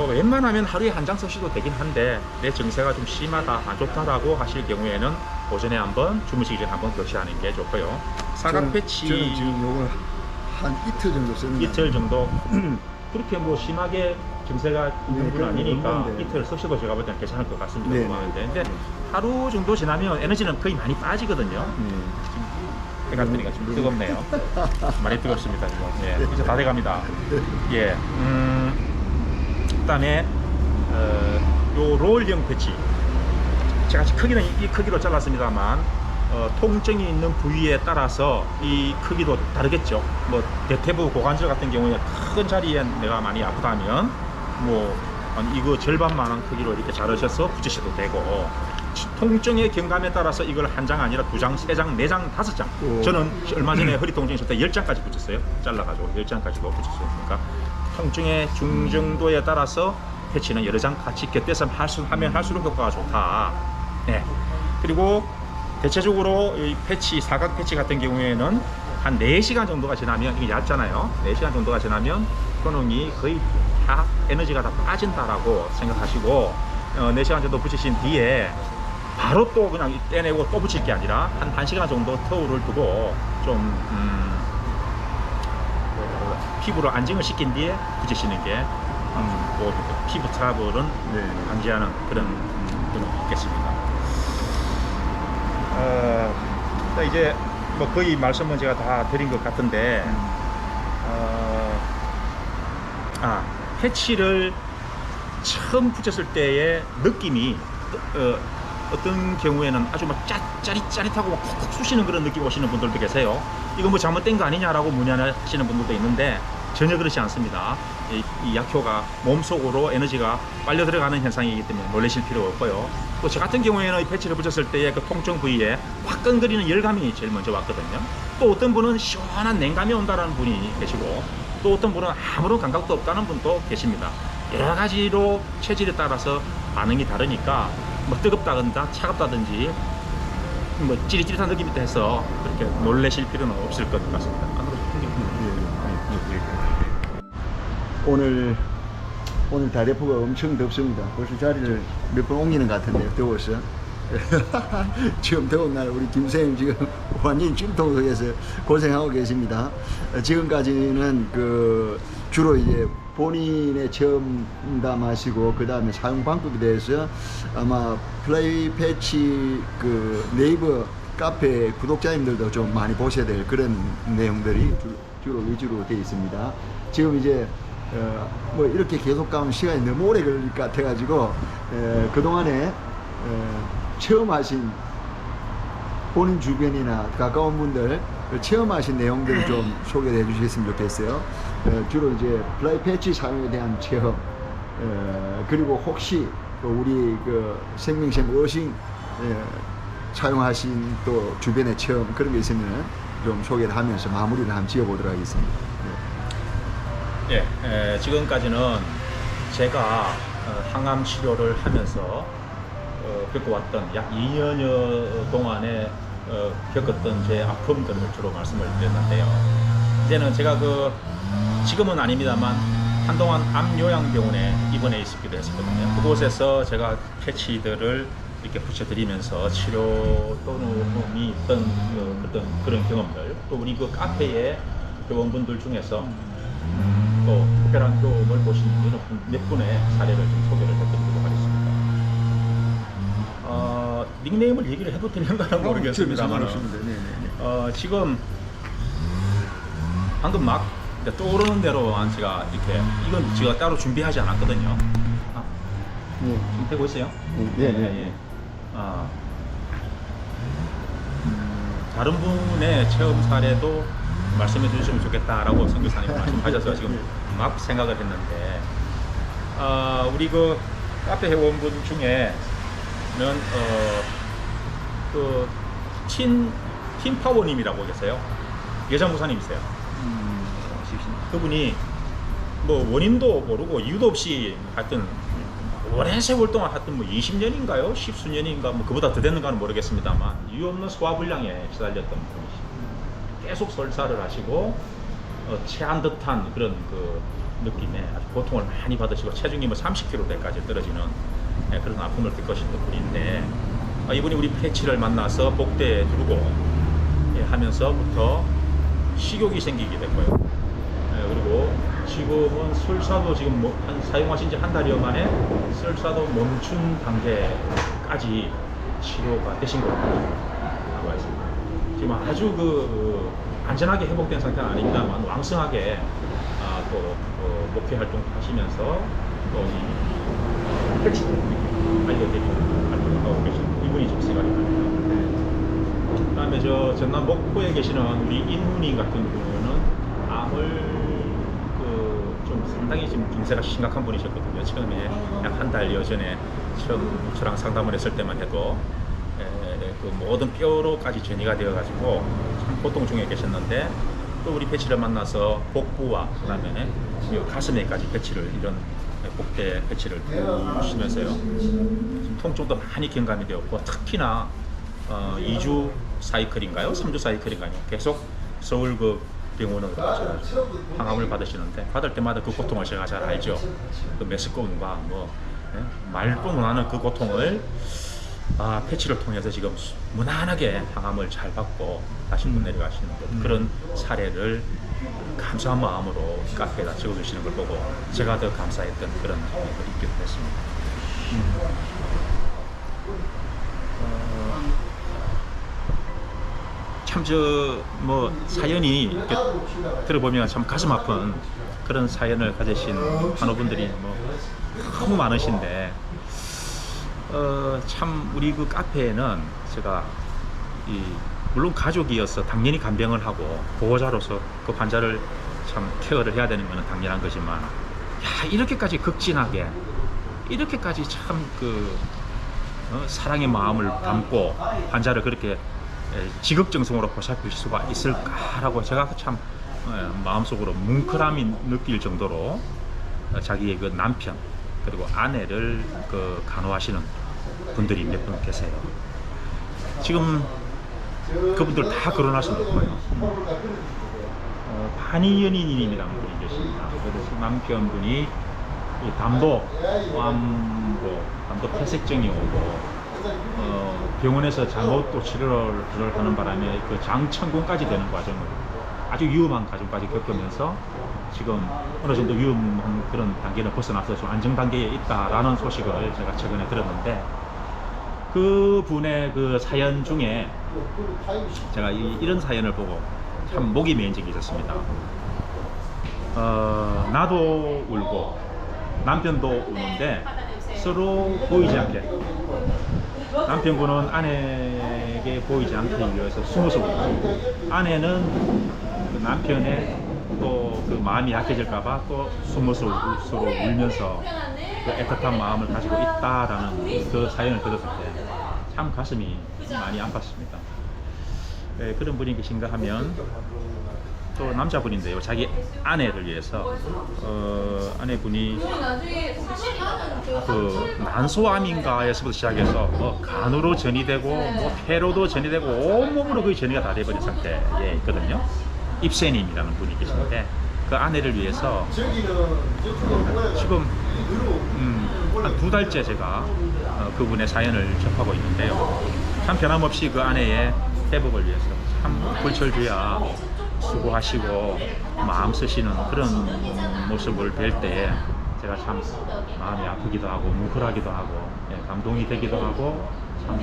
웬만하면 하루에 한 장 쓰셔도 되긴 한데, 내 증세가 좀 심하다, 안 좋다라고 하실 경우에는 오전에 한번, 주무시기 전에 한번 교체하는 게 좋고요. 사각 패치 저는 지금 요걸 한 이틀 정도 쓰는 이틀 정도 그렇게 뭐 심하게 증세가 있는 건 아니니까 없는데. 이틀 쓰셔도 제가 볼 때는 괜찮을 것 같습니다. 네. 근데 하루 정도 지나면 에너지는 거의 많이 빠지거든요. 해가 뜨니까 좀 뜨겁네요. 많이 뜨겁습니다 지금. 이제 다 돼갑니다. 그다음에 요 롤형 패치, 제가 크기는 이 크기로 잘랐습니다만 통증이 있는 부위에 따라서 이 크기도 다르겠죠. 뭐 대퇴부 고관절 같은 경우에 큰 자리에 내가 많이 아프다면 뭐 이거 절반만한 크기로 이렇게 자르셔서 붙이셔도 되고, 통증의 경감에 따라서 이걸 한 장 아니라 2장, 3장, 4장, 5장. 저는 얼마 전에 허리 통증이 있을 때 10장까지 붙였어요. 잘라가지고 10장까지도 붙였어요. 그러니까 통증의 중정도에 따라서 패치는 여러 장 같이 곁대서 하면 할수록 효과가 좋다. 그리고 대체적으로 이 패치, 사각 패치 같은 경우에는 한 4시간 정도가 지나면, 이게 얕잖아요. 4시간 정도가 지나면 효능이 거의 다 에너지가 다 빠진다라고 생각하시고 4시간 정도 붙이신 뒤에 바로 또 그냥 떼내고 또 붙일 게 아니라 한 1시간 정도 터울을 두고 좀 피부를 안정을 시킨 뒤에 붙이시는 게 또 피부 트러블은 네. 방지하는 그런 효능이 있겠습니다. 이제 뭐 거의 말씀은 제가 다 드린 것 같은데 패치를 처음 붙였을 때의 느낌이 어떤 경우에는 아주 막 짜릿짜릿하고 막 콕콕 쑤시는 그런 느낌 오시는 분들도 계세요. 이거 뭐 잘못된 거 아니냐라고 문의하시는 분들도 있는데 전혀 그렇지 않습니다. 이 약효가 몸속으로 에너지가 빨려 들어가는 현상이기 때문에 놀라실 필요가 없고요. 또 저 같은 경우에는 이 패치를 붙였을 때의 그 통증 부위에 화끈거리는 열감이 제일 먼저 왔거든요. 또 어떤 분은 시원한 냉감이 온다는 분이 계시고, 또 어떤 분은 아무런 감각도 없다는 분도 계십니다. 여러 가지로 체질에 따라서 반응이 다르니까 뭐 뜨겁다든지 차갑다든지 뭐 찌릿찌릿한 느낌이 해서 그렇게 놀라실 필요는 없을 것 같습니다. 오늘 다대포가 엄청 덥습니다. 벌써 자리를 몇 번 옮기는 것 같은데요. 더워서. 지금 더운 날 우리 김 선생님 지금 완전히 찜통 속에서 고생하고 계십니다. 지금까지는 그 주로 이제 본인의 체험담하시고 그 다음에 사용 방법에 대해서 아마 플레이 패치 그 네이버 카페 구독자님들도 좀 많이 보셔야 될 그런 내용들이 주로 위주로 되어 있습니다. 지금 이제 뭐 이렇게 계속 가면 시간이 너무 오래 걸릴 것 같아가지고 그동안에 체험하신 본인 주변이나 가까운 분들 체험하신 내용들을 좀 소개해 주셨으면 좋겠어요. 주로 이제 플라이 패치 사용에 대한 체험, 그리고 혹시 또 우리 그 생명샘 어싱 사용하신 또 주변의 체험 그런 게 있으면 좀 소개를 하면서 마무리를 한번 지어보도록 하겠습니다. 지금까지는 제가 항암 치료를 하면서 겪어왔던 약 2년여 동안에 겪었던 제 아픔들을 주로 말씀을 드렸는데요. 이제는 제가 지금은 아닙니다만 한동안 암요양병원에 입원해 있기도 했었거든요. 그곳에서 제가 패치들을 이렇게 붙여드리면서 치료 도움이 있던 그런 경험들, 또 우리 그 카페의 교원분들 중에서 또 특별한 경험을 보신 몇 분의 사례를 좀 소개를 해드리도록 하겠습니다. 닉네임을 얘기를 해도 되는가는 모르겠습니다만 지금 방금 막 떠오르는 대로만 제가 이렇게 이건 제가 따로 준비하지 않았거든요. 지금 되고 있어요? 예. 다른 분의 체험 사례도 말씀해 주시면 좋겠다라고 선교사님 말씀하셔서 지금 막 생각을 했는데, 우리 그 카페 회원분 중에는 팀파워님이라고 계세요. 여자 목사님이세요. 그분이 뭐 원인도 모르고 이유도 없이 하여튼 오랜 세월 동안 하여튼 뭐 20년인가요? 10수년인가 뭐 그보다 더 됐는가는 모르겠습니다만 이유 없는 소화불량에 시달렸던 분이십니다. 계속 설사를 하시고 체한 듯한 그런 그 느낌에 아주 고통을 많이 받으시고 체중이 뭐 30kg대까지 떨어지는 그런 아픔을 겪으신 분인데, 이분이 우리 패치를 만나서 복대에 두르고 하면서부터 식욕이 생기게 됐고요. 그리고 지금은 설사도 지금 사용하신 지 한 달여 만에 설사도 멈춘 단계까지 치료가 되신 걸로 나와 있습니다. 지금 아주 안전하게 회복된 상태는 아닙니다만 왕성하게 또 목회 활동 하시면서 또 이 패치 알려드리는 활동을 하고 계신 이분이 좀 생각이 납니다. 그다음에 전남 목포에 계시는 우리 인훈이 같은 경우는 암을 좀 상당히 지금 증세가 심각한 분이셨거든요. 처음에 약 한 달여 전에 처음 저랑 상담을 했을 때만 해도 그 모든 뼈로까지 전이가 되어가지고 참 고통 중에 계셨는데, 또 우리 패치를 만나서 복부와 그다음에 가슴에까지 패치를 이런 복대 패치를 두시면서요 통증도 많이 경감이 되었고, 특히나 2주 사이클인가요? 3주 사이클인가요? 계속 서울 그 병원으로 가서 항암을 받으시는데 받을 때마다 그 고통을 제가 잘 알죠. 그 메스꺼움과 뭐 말도 못하는 그 고통을 패치를 통해서 지금 무난하게 항암을 잘 받고 다시 못 내려가시는 그런 사례를 감사한 마음으로 카페에다 적어주시는 걸 보고 제가 더 감사했던 그런 기분을 느끼게 됐습니다. 참 저 뭐 사연이 이렇게 들어보면 참 가슴 아픈 그런 사연을 가지신 환우분들이 뭐 너무 많으신데 참 우리 그 카페에는 제가 물론 가족이어서 당연히 간병을 하고 보호자로서 그 환자를 참 케어를 해야 되는 것은 당연한 거지만 이렇게까지 극진하게 이렇게까지 참 사랑의 마음을 담고 환자를 그렇게 지극정성으로 보살필 수가 있을까라고 제가 참 마음속으로 뭉클함이 느낄 정도로 자기의 그 남편 그리고 아내를 간호하시는 분들이 몇 분 계세요. 지금 그분들 다 결혼하셨고요. 한의 연인이라는 분이 계십니다. 그래서 남편분이 담도 폐색증이 오고 병원에서 잘못 또 치료를 하는 바람에 그 장천공까지 되는 과정을 아주 위험한 과정까지 겪으면서 지금 어느 정도 위험한 그런 단계는 벗어나서 좀 안정 단계에 있다라는 소식을 제가 최근에 들었는데 그 분의 그 사연 중에 제가 이런 사연을 보고 참 목이 메인 적이 있었습니다. 나도 울고 남편도 우는데 서로 보이지 않게 남편분은 아내에게 보이지 않기 위해서 숨어서 울고 아내는 그 남편의 또 그 마음이 약해질까봐 또 숨어서 서로 울면서 그 애틋한 마음을 가지고 있다라는 그 사연을 들었을 때 참 가슴이 많이 아팠습니다. 그런 분이 계신가 하면 또 남자분인데요. 자기 아내를 위해서 아내분이 그 난소암인가에서부터 시작해서 간으로 전이되고 폐로도 전이되고 온몸으로 거의 전이가 다 돼버린 상태에 있거든요. 입세님이라는 분이 계신데 그 아내를 위해서 지금 한 2달째 제가 그분의 사연을 접하고 있는데요. 참 변함없이 그 아내의 회복을 위해서 참 불철주야 수고하시고 마음 쓰시는 그런 모습을 뵐 때 제가 참 마음이 아프기도 하고 뭉클하기도 하고 감동이 되기도 하고 참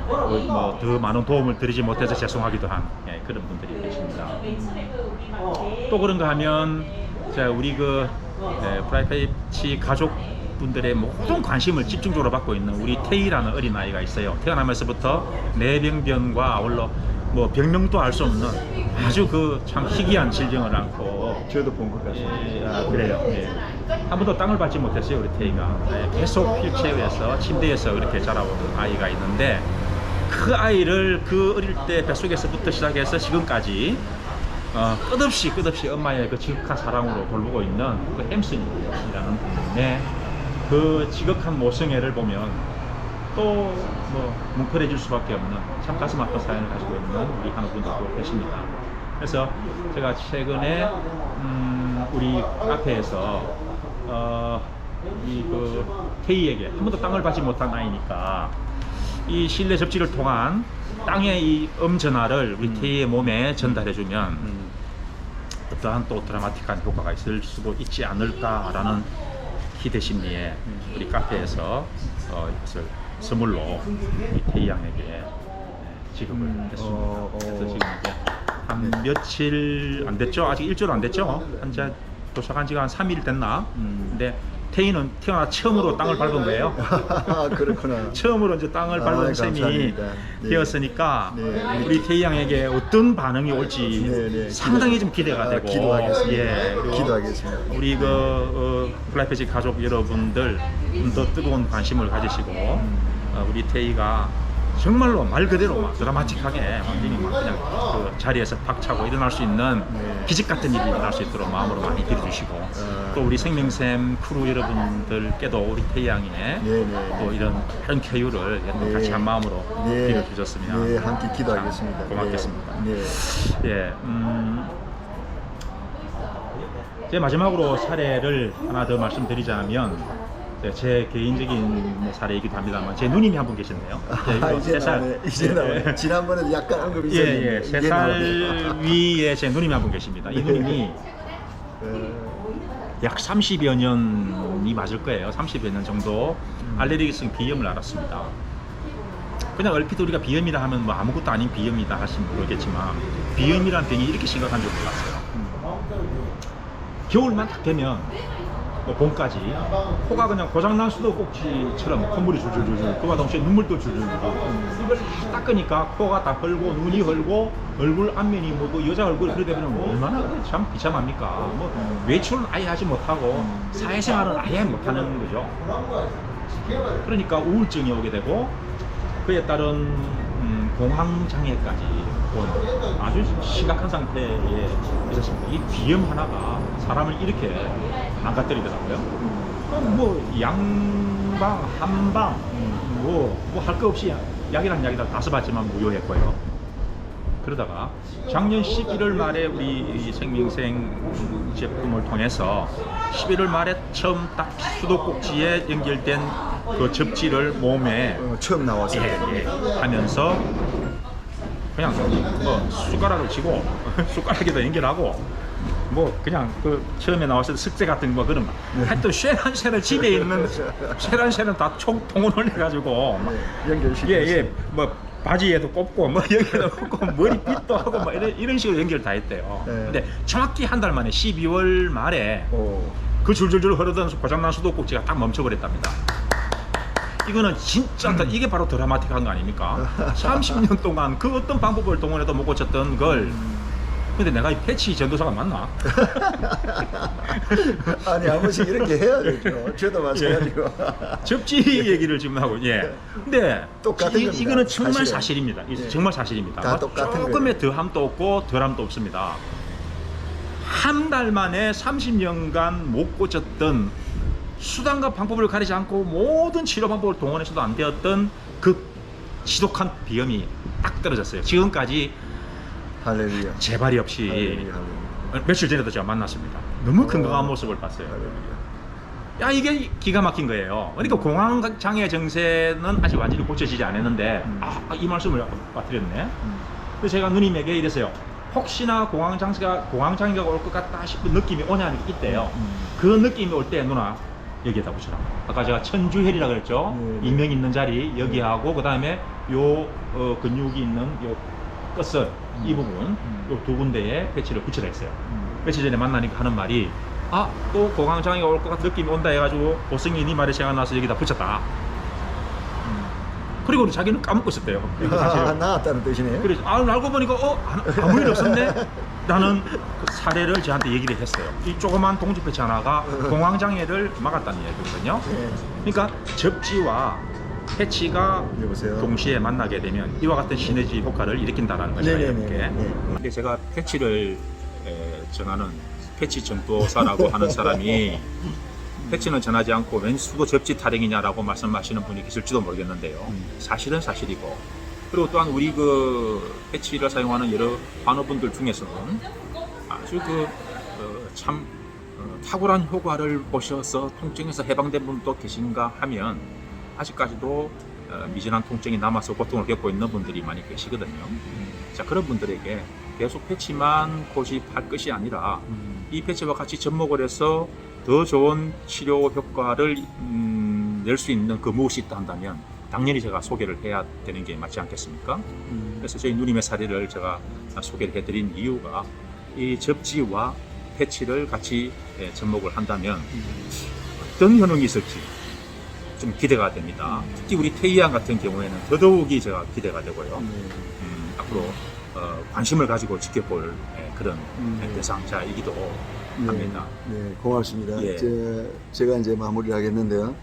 더 많은 도움을 드리지 못해서 죄송하기도 한 그런 분들이 계십니다. 또 그런가 하면 우리 프라이패치 가족분들의 모든 관심을 집중적으로 받고 있는 우리 태희라는 어린아이가 있어요. 태어나면서부터 뇌병변과 아울러 병명도 알 수 없는 아주 참 희귀한 질병을 앓고 저도 본 것 같습니다. 그래요. 한 번도 땅을 밟지 못했어요. 우리 태희가 계속 휠체어에서 침대에서 그렇게 자라오던 아이가 있는데 그 아이를 그 어릴 때 뱃속에서부터 시작해서 지금까지 끝없이 엄마의 그 지극한 사랑으로 돌보고 있는 그 햄슨이라는 분의 그 지극한 모성애를 보면 또 뭉클해질 수밖에 없는 참 가슴 아픈 사연을 가지고 있는 우리 한우분들도 계십니다. 그래서 제가 최근에 우리 카페에서 태희에게 한 번도 땅을 밟지 못한 아이니까 이 실내 접지를 통한 땅의 이 전하를 우리 태희의 몸에 전달해주면 어떠한 또 드라마틱한 효과가 있을 수도 있지 않을까라는 기대 심리에 우리 카페에서 이것을 선물로 우리 태희 양에게 지급을 했습니다. 그래서 지금 이제 한 며칠 안 됐죠? 아직 일주일 안 됐죠? 현재 도착한 지가 한 3일 됐나? 근데 태희는 태어나 처음으로 땅을 밟은 거예요. 그렇구나. 처음으로 이제 땅을 밟은 셈이 감사합니다. 되었으니까 우리 태희 양에게 어떤 반응이 올지 상당히 좀 기대가 되고 기도하겠습니다. 그리고 기도하겠습니다. 우리 프라이패치 가족 여러분들 더 뜨거운 관심을 가지시고 우리 태희가 정말로 말 그대로 막 드라마틱하게 완전히 막 그냥 그 자리에서 박차고 일어날 수 있는 네. 기적 같은 일이 일어날 수 있도록 마음으로 많이 빌어주시고 또 우리 생명샘 크루 여러분들께도 우리 태양에 네. 또 이런 쾌유를 네. 같이 한 마음으로 네. 빌어주셨으면 네, 함께 기도하겠습니다. 참 고맙겠습니다. 네. 네. 예, 제 마지막으로 사례를 하나 더 말씀드리자면 제 개인적인 뭐 사례이기도 합니다만 제 누님이 한 분 계시네요. 이제 나네. 이제 나네. 지난번에 약간 언급이 있었는데. 예, 3살 위에 제 누님이 한 분 계십니다. 이 누님이 약 30여 년이 맞을 거예요. 30여 년 정도 알레르기성 비염을 앓았습니다. 그냥 얼핏 우리가 비염이라 하면 뭐 아무것도 아닌 비염이다 하시면 모르겠지만 비염이란 병이 이렇게 심각한 줄 몰랐어요. 겨울만 딱 되면 뭐 봄까지 코가 그냥 고장난 수도꼭지처럼 콧물이 줄줄줄줄 그와 동시에 눈물도 줄줄줄줄 이걸 닦으니까 코가 다 헐고 눈이 헐고 얼굴 앞면이 뭐 여자 얼굴 그러다 보면 뭐 얼마나 참 비참합니까. 뭐 외출은 아예 하지 못하고 사회생활은 아예 못하는 거죠. 그러니까 우울증이 오게 되고 그에 따른 공황장애까지 온 아주 심각한 상태에 있었습니다. 이 비염 하나가 사람을 이렇게 망가뜨리더라고요. 뭐 양방, 한방, 뭐 할 거 없이 약이란 약이다 다 써봤지만 무효했고요. 그러다가 작년 11월 말에 우리 이 생명생 제품을 통해서 11월 말에 처음 딱 수도꼭지에 연결된 그 접지를 몸에 처음 나왔을 때. 하면서 그냥 뭐 숟가락을 쥐고 숟가락에다 연결하고 뭐 그냥 그 처음에 나왔을 때 석재 같은 거 그런 하여튼 쇠란쇠는 집에 있는 쇠란쇠는 다 통원을 해가지고 연결시켰어요. 뭐 바지에도 꼽고 뭐 여기에도 꼽고 머리빗도 하고 뭐 이런 식으로 연결 다 했대요. 네. 근데 정확히 한 달 만에 12월 말에 오. 그 줄줄줄 흐르던 고장난 수도꼭지가 딱 멈춰버렸답니다. 이거는 진짜 이게 바로 드라마틱한 거 아닙니까? 30년 동안 그 어떤 방법을 동원해도 못 고쳤던 걸 근데 내가 이 패치 전도사가 맞나? 아니 한 번씩 이렇게 해야 되죠. 저도 마찬가지고. 접지 얘기를 지금 하고 근데 똑같은 겁니다. 이거는 정말 사실은. 사실입니다. 예. 정말 사실입니다. 다 똑같은 조금의 더함도 없고 덜함도 없습니다. 한 달 만에 30년간 못 고쳤던 수단과 방법을 가리지 않고 모든 치료 방법을 동원해서도 안 되었던 그 지독한 비염이 딱 떨어졌어요. 지금까지 할렐루야. 재발이 없이 할렐루야. 며칠 전에도 제가 만났습니다. 너무 건강한 모습을 봤어요. 할렐루야. 야 이게 기가 막힌 거예요. 그러니까 공황장애 증세는 아직 완전히 고쳐지지 않았는데 이 말씀을 빠뜨렸네. 그래서 제가 누님에게 이랬어요. 혹시나 공황장애가 올 것 같다 싶은 느낌이 오냐는 게 있대요. 그 느낌이 올 때 누나 여기에다 붙여라. 아까 제가 천주혈이라 그랬죠. 인명 있는 자리 여기하고 그 다음에 요 근육이 있는 요 끝을 이 부분 요 두 군데에 패치를 붙이라 했어요. 며칠 전에 만나니까 하는 말이 또 공황장애가 올 것 같은 느낌이 온다 해가지고 보성이 네 말이 생각나서 여기다 붙였다. 그리고 자기는 까먹고 있었대요. 사실 나왔다는 뜻이네요. 그래서 알고 보니까 아무 일 없었네. 라는 그 사례를 저한테 얘기를 했어요. 이 조그만 동지 패치 하나가 공황장애를 막았다는 얘기거든요. 그러니까 접지와 패치가 여보세요? 동시에 만나게 되면 이와 같은 시너지 효과를 일으킨다는 거죠. 네네네. 근데 제가 패치를 전하는 패치 전도사라고 하는 사람이 패치는 전하지 않고 웬 수도 접지 타령이냐라고 말씀하시는 분이 계실지도 모르겠는데요. 사실은 사실이고 그리고 또한 우리 그 패치를 사용하는 여러 환우분들 중에서는 아주 참 탁월한 효과를 보셔서 통증에서 해방된 분도 계신가 하면 아직까지도 미진한 통증이 남아서 고통을 겪고 있는 분들이 많이 계시거든요. 자, 그런 분들에게 계속 패치만 고집할 것이 아니라 이 패치와 같이 접목을 해서 더 좋은 치료 효과를 낼 수 있는 그 무엇이 있다 한다면 당연히 제가 소개를 해야 되는 게 맞지 않겠습니까? 그래서 저희 누님의 사례를 제가 소개를 해드린 이유가 이 접지와 패치를 같이 접목을 한다면 어떤 효능이 있을지 좀 기대가 됩니다. 특히 우리 태희양 같은 경우에는 더더욱이 제가 기대가 되고요. 앞으로 관심을 가지고 지켜볼 그런 대상자이기도 합니다. 네, 고맙습니다. 예. 제가 이제 마무리를 하겠는데요.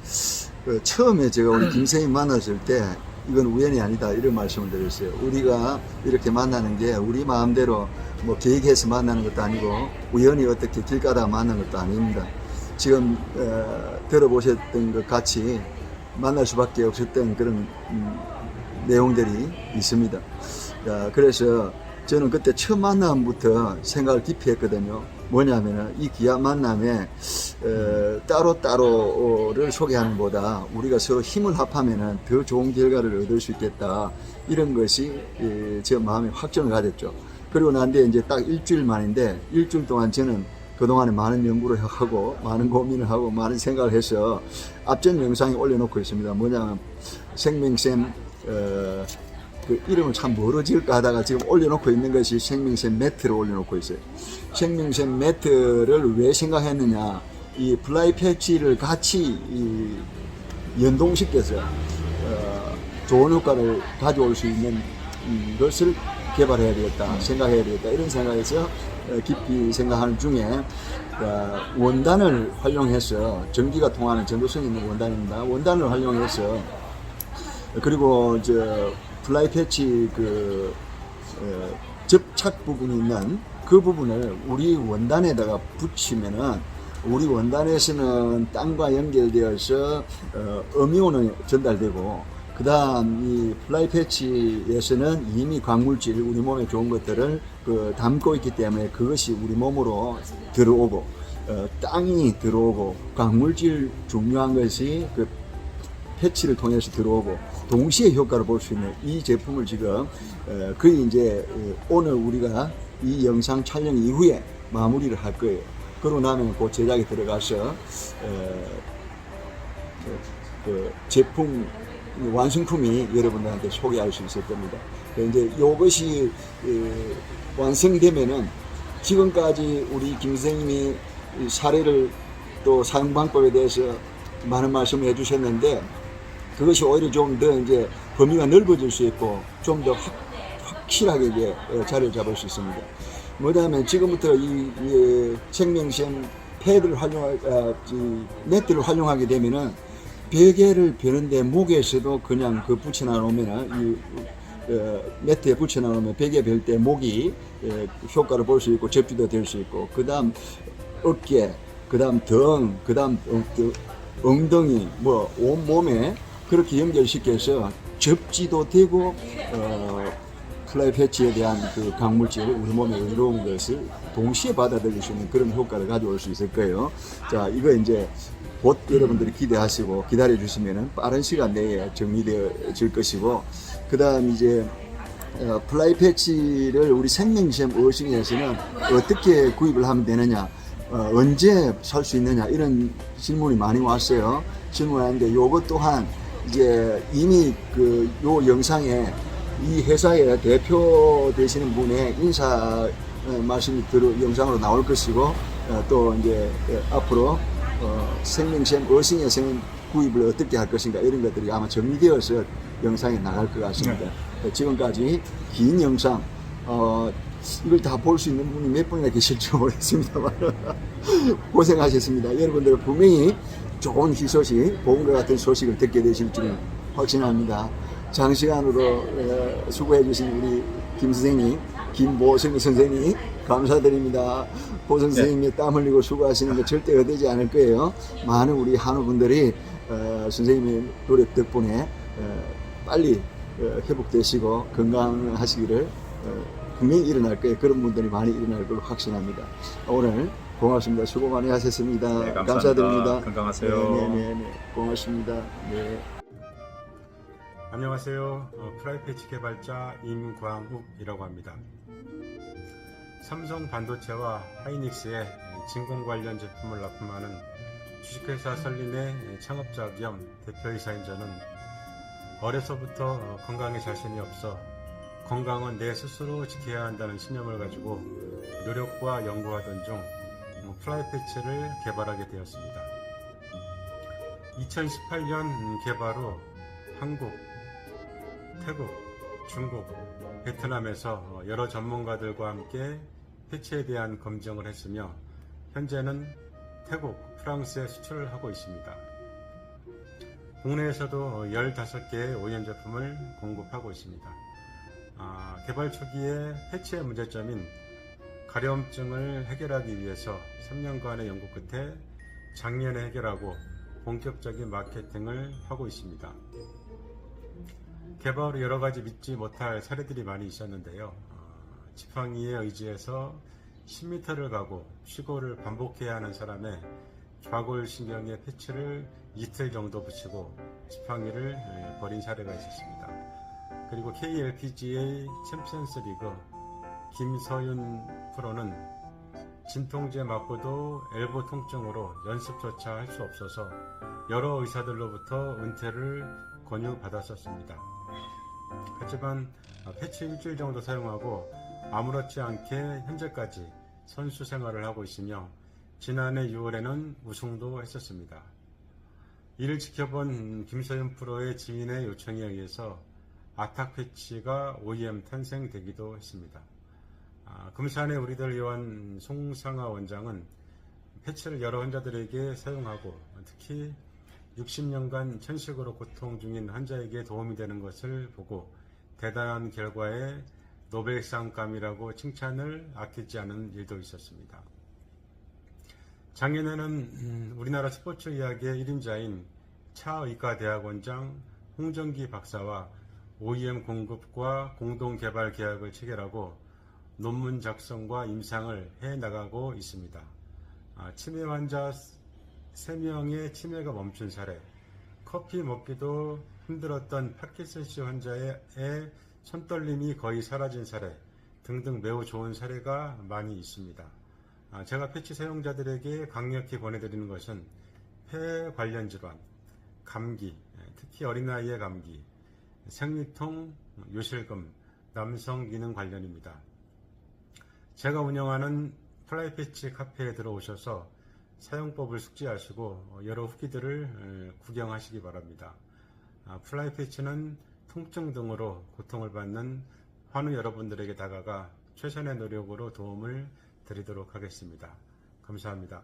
처음에 제가 우리 김생이 만났을 때 이건 우연이 아니다 이런 말씀을 드렸어요. 우리가 이렇게 만나는 게 우리 마음대로 뭐 계획해서 만나는 것도 아니고 우연히 어떻게 길 가다가 만난 것도 아닙니다. 지금 들어보셨던 것 같이 만날 수밖에 없었던 그런 내용들이 있습니다. 그래서 저는 그때 첫 만남부터 생각을 깊이 했거든요. 뭐냐면은 이 귀한 만남에 따로따로를 소개하는 것보다 우리가 서로 힘을 합하면은 더 좋은 결과를 얻을 수 있겠다. 이런 것이 제 마음에 확정을 가졌죠. 그리고 난 뒤에 이제 딱 일주일 만인데 일주일 동안 저는 그동안에 많은 연구를 하고 많은 고민을 하고 많은 생각을 해서 앞전 영상에 올려놓고 있습니다. 뭐냐면 생명샘 그 이름을 참 뭐로 지을까 하다가 지금 올려놓고 있는 것이 생명샘 매트를 올려놓고 있어요. 생명샘 매트를 왜 생각했느냐, 이 플라이 패치를 같이 연동시켜서 좋은 효과를 가져올 수 있는 것을 개발해야 되겠다, 생각해야 되겠다 이런 생각에서 깊이 생각하는 중에 원단을 활용해서 전기가 통하는 전도성 있는 원단입니다. 원단을 활용해서 그리고 플라이 패치 접착 부분이 있는 그 부분을 우리 원단에다가 붙이면은 우리 원단에서는 땅과 연결되어서 음이온이 전달되고 그 다음 이 플라이 패치에서는 이미 광물질 우리 몸에 좋은 것들을 담고 있기 때문에 그것이 우리 몸으로 들어오고 땅이 들어오고 광물질 중요한 것이 그 패치를 통해서 들어오고 동시에 효과를 볼 수 있는 이 제품을 지금 거의 이제 오늘 우리가 이 영상 촬영 이후에 마무리를 할 거예요. 그러고 나면 그 제작에 들어가서 그 제품 완성품이 여러분들한테 소개할 수 있을 겁니다. 이제 이것이 완성되면은 지금까지 우리 김 선생님이 사례를 또 사용 방법에 대해서 많은 말씀을 해주셨는데 그것이 오히려 좀 더 이제 범위가 넓어질 수 있고 좀 더 확실하게 이제 자리를 잡을 수 있습니다. 뭐냐면 지금부터 이 생명샘 패드를 매트를 활용하게 되면은 베개를 베는데 목에서도 그냥 붙여놔 놓으면은 매트에 붙여놔 놓으면 베개 벨 때 목이 효과를 볼 수 있고 접지도 될 수 있고 그 다음 어깨, 그 다음 등, 그 다음 엉덩이 뭐 온몸에 그렇게 연결시켜서 접지도 되고 플라이 패치에 대한 그 광물질 우리 몸에 의로운 것을 동시에 받아들일 수 있는 그런 효과를 가져올 수 있을 거예요. 자, 이거 이제 곧 여러분들이 기대하시고 기다려 주시면은 빠른 시간 내에 정리되어질 것이고 그 다음 이제 플라이 패치를 우리 생명샘 어싱에서는 어떻게 구입을 하면 되느냐, 언제 살 수 있느냐 이런 질문이 많이 왔어요. 질문하는데 요것 또한 이제 이미 요 영상에 이 회사의 대표 되시는 분의 인사 말씀이 영상으로 나올 것이고 또 이제 앞으로 생명샘 어싱에서는 구입을 어떻게 할 것인가 이런 것들이 아마 정리되어서 영상에 나갈 것 같습니다. 지금까지 긴 영상 이걸 다 볼 수 있는 분이 몇 분이나 계실지 모르겠습니다만 고생하셨습니다. 여러분들 분명히 좋은 희소식, 복음과 같은 소식을 듣게 되실 줄은 확신합니다. 장시간으로 수고해 주신 우리 김 선생님, 김보성 선생님 감사드립니다. 보성 선생님이 땀 흘리고 수고하시는 거 절대 얻지 않을 거예요. 많은 우리 한우분들이 선생님의 노력 덕분에 빨리 회복되시고 건강하시기를 분명히 일어날 거예요. 그런 분들이 많이 일어날 걸로 확신합니다. 오늘 고맙습니다. 수고 많이 하셨습니다. 네, 감사드립니다. 건강하세요. 네. 고맙습니다. 네. 안녕하세요. 플라이 패치 개발자 임광욱이라고 합니다. 삼성 반도체와 하이닉스의 진공 관련 제품을 납품하는 주식회사 설린의 창업자 겸 대표이사인 저는 어려서부터 건강에 자신이 없어 건강은 내 스스로 지켜야 한다는 신념을 가지고 노력과 연구하던 중 플라이 패치를 개발하게 되었습니다. 2018년 개발 후 한국, 태국, 중국, 베트남에서 여러 전문가들과 함께 패치에 대한 검증을 했으며 현재는 태국, 프랑스에 수출을 하고 있습니다. 국내에서도 15개의 OEM 제품을 공급하고 있습니다. 개발 초기에 패치의 문제점인 가려움증을 해결하기 위해서 3년간의 연구 끝에 작년에 해결하고 본격적인 마케팅을 하고 있습니다. 개발 후 여러 가지 믿지 못할 사례들이 많이 있었는데요. 지팡이에 의지해서 10m를 가고 쉬고를 반복해야 하는 사람의 좌골신경에 패치를 이틀 정도 붙이고 지팡이를 버린 사례가 있었습니다. 그리고 KLPGA 챔피언스 리그 김서윤 프로는 진통제 맞고도 엘보 통증으로 연습조차 할 수 없어서 여러 의사들로부터 은퇴를 권유받았었습니다. 하지만 패치 일주일 정도 사용하고 아무렇지 않게 현재까지 선수 생활을 하고 있으며 지난해 6월에는 우승도 했었습니다. 이를 지켜본 김서윤 프로의 지인의 요청에 의해서 아탁 패치가 OEM 탄생되기도 했습니다. 금산의 우리들 의원 송상아 원장은 패치를 여러 환자들에게 사용하고 특히 60년간 천식으로 고통 중인 환자에게 도움이 되는 것을 보고 대단한 결과에 노벨상감이라고 칭찬을 아끼지 않은 일도 있었습니다. 작년에는 우리나라 스포츠 의학의 1인자인 차의과대학원장 홍정기 박사와 OEM 공급과 공동 개발 계약을 체결하고 논문 작성과 임상을 해 나가고 있습니다. 치매 환자 3명의 치매가 멈춘 사례, 커피 먹기도 힘들었던 파킨슨씨 환자의 손떨림이 거의 사라진 사례 등등 매우 좋은 사례가 많이 있습니다. 제가 패치 사용자들에게 강력히 권해드리는 것은 폐 관련 질환, 감기, 특히 어린아이의 감기, 생리통, 요실금, 남성 기능 관련입니다. 제가 운영하는 플라이패치 카페에 들어오셔서 사용법을 숙지하시고 여러 후기들을 구경하시기 바랍니다. 플라이패치는 통증 등으로 고통을 받는 환우 여러분들에게 다가가 최선의 노력으로 도움을 드리도록 하겠습니다. 감사합니다.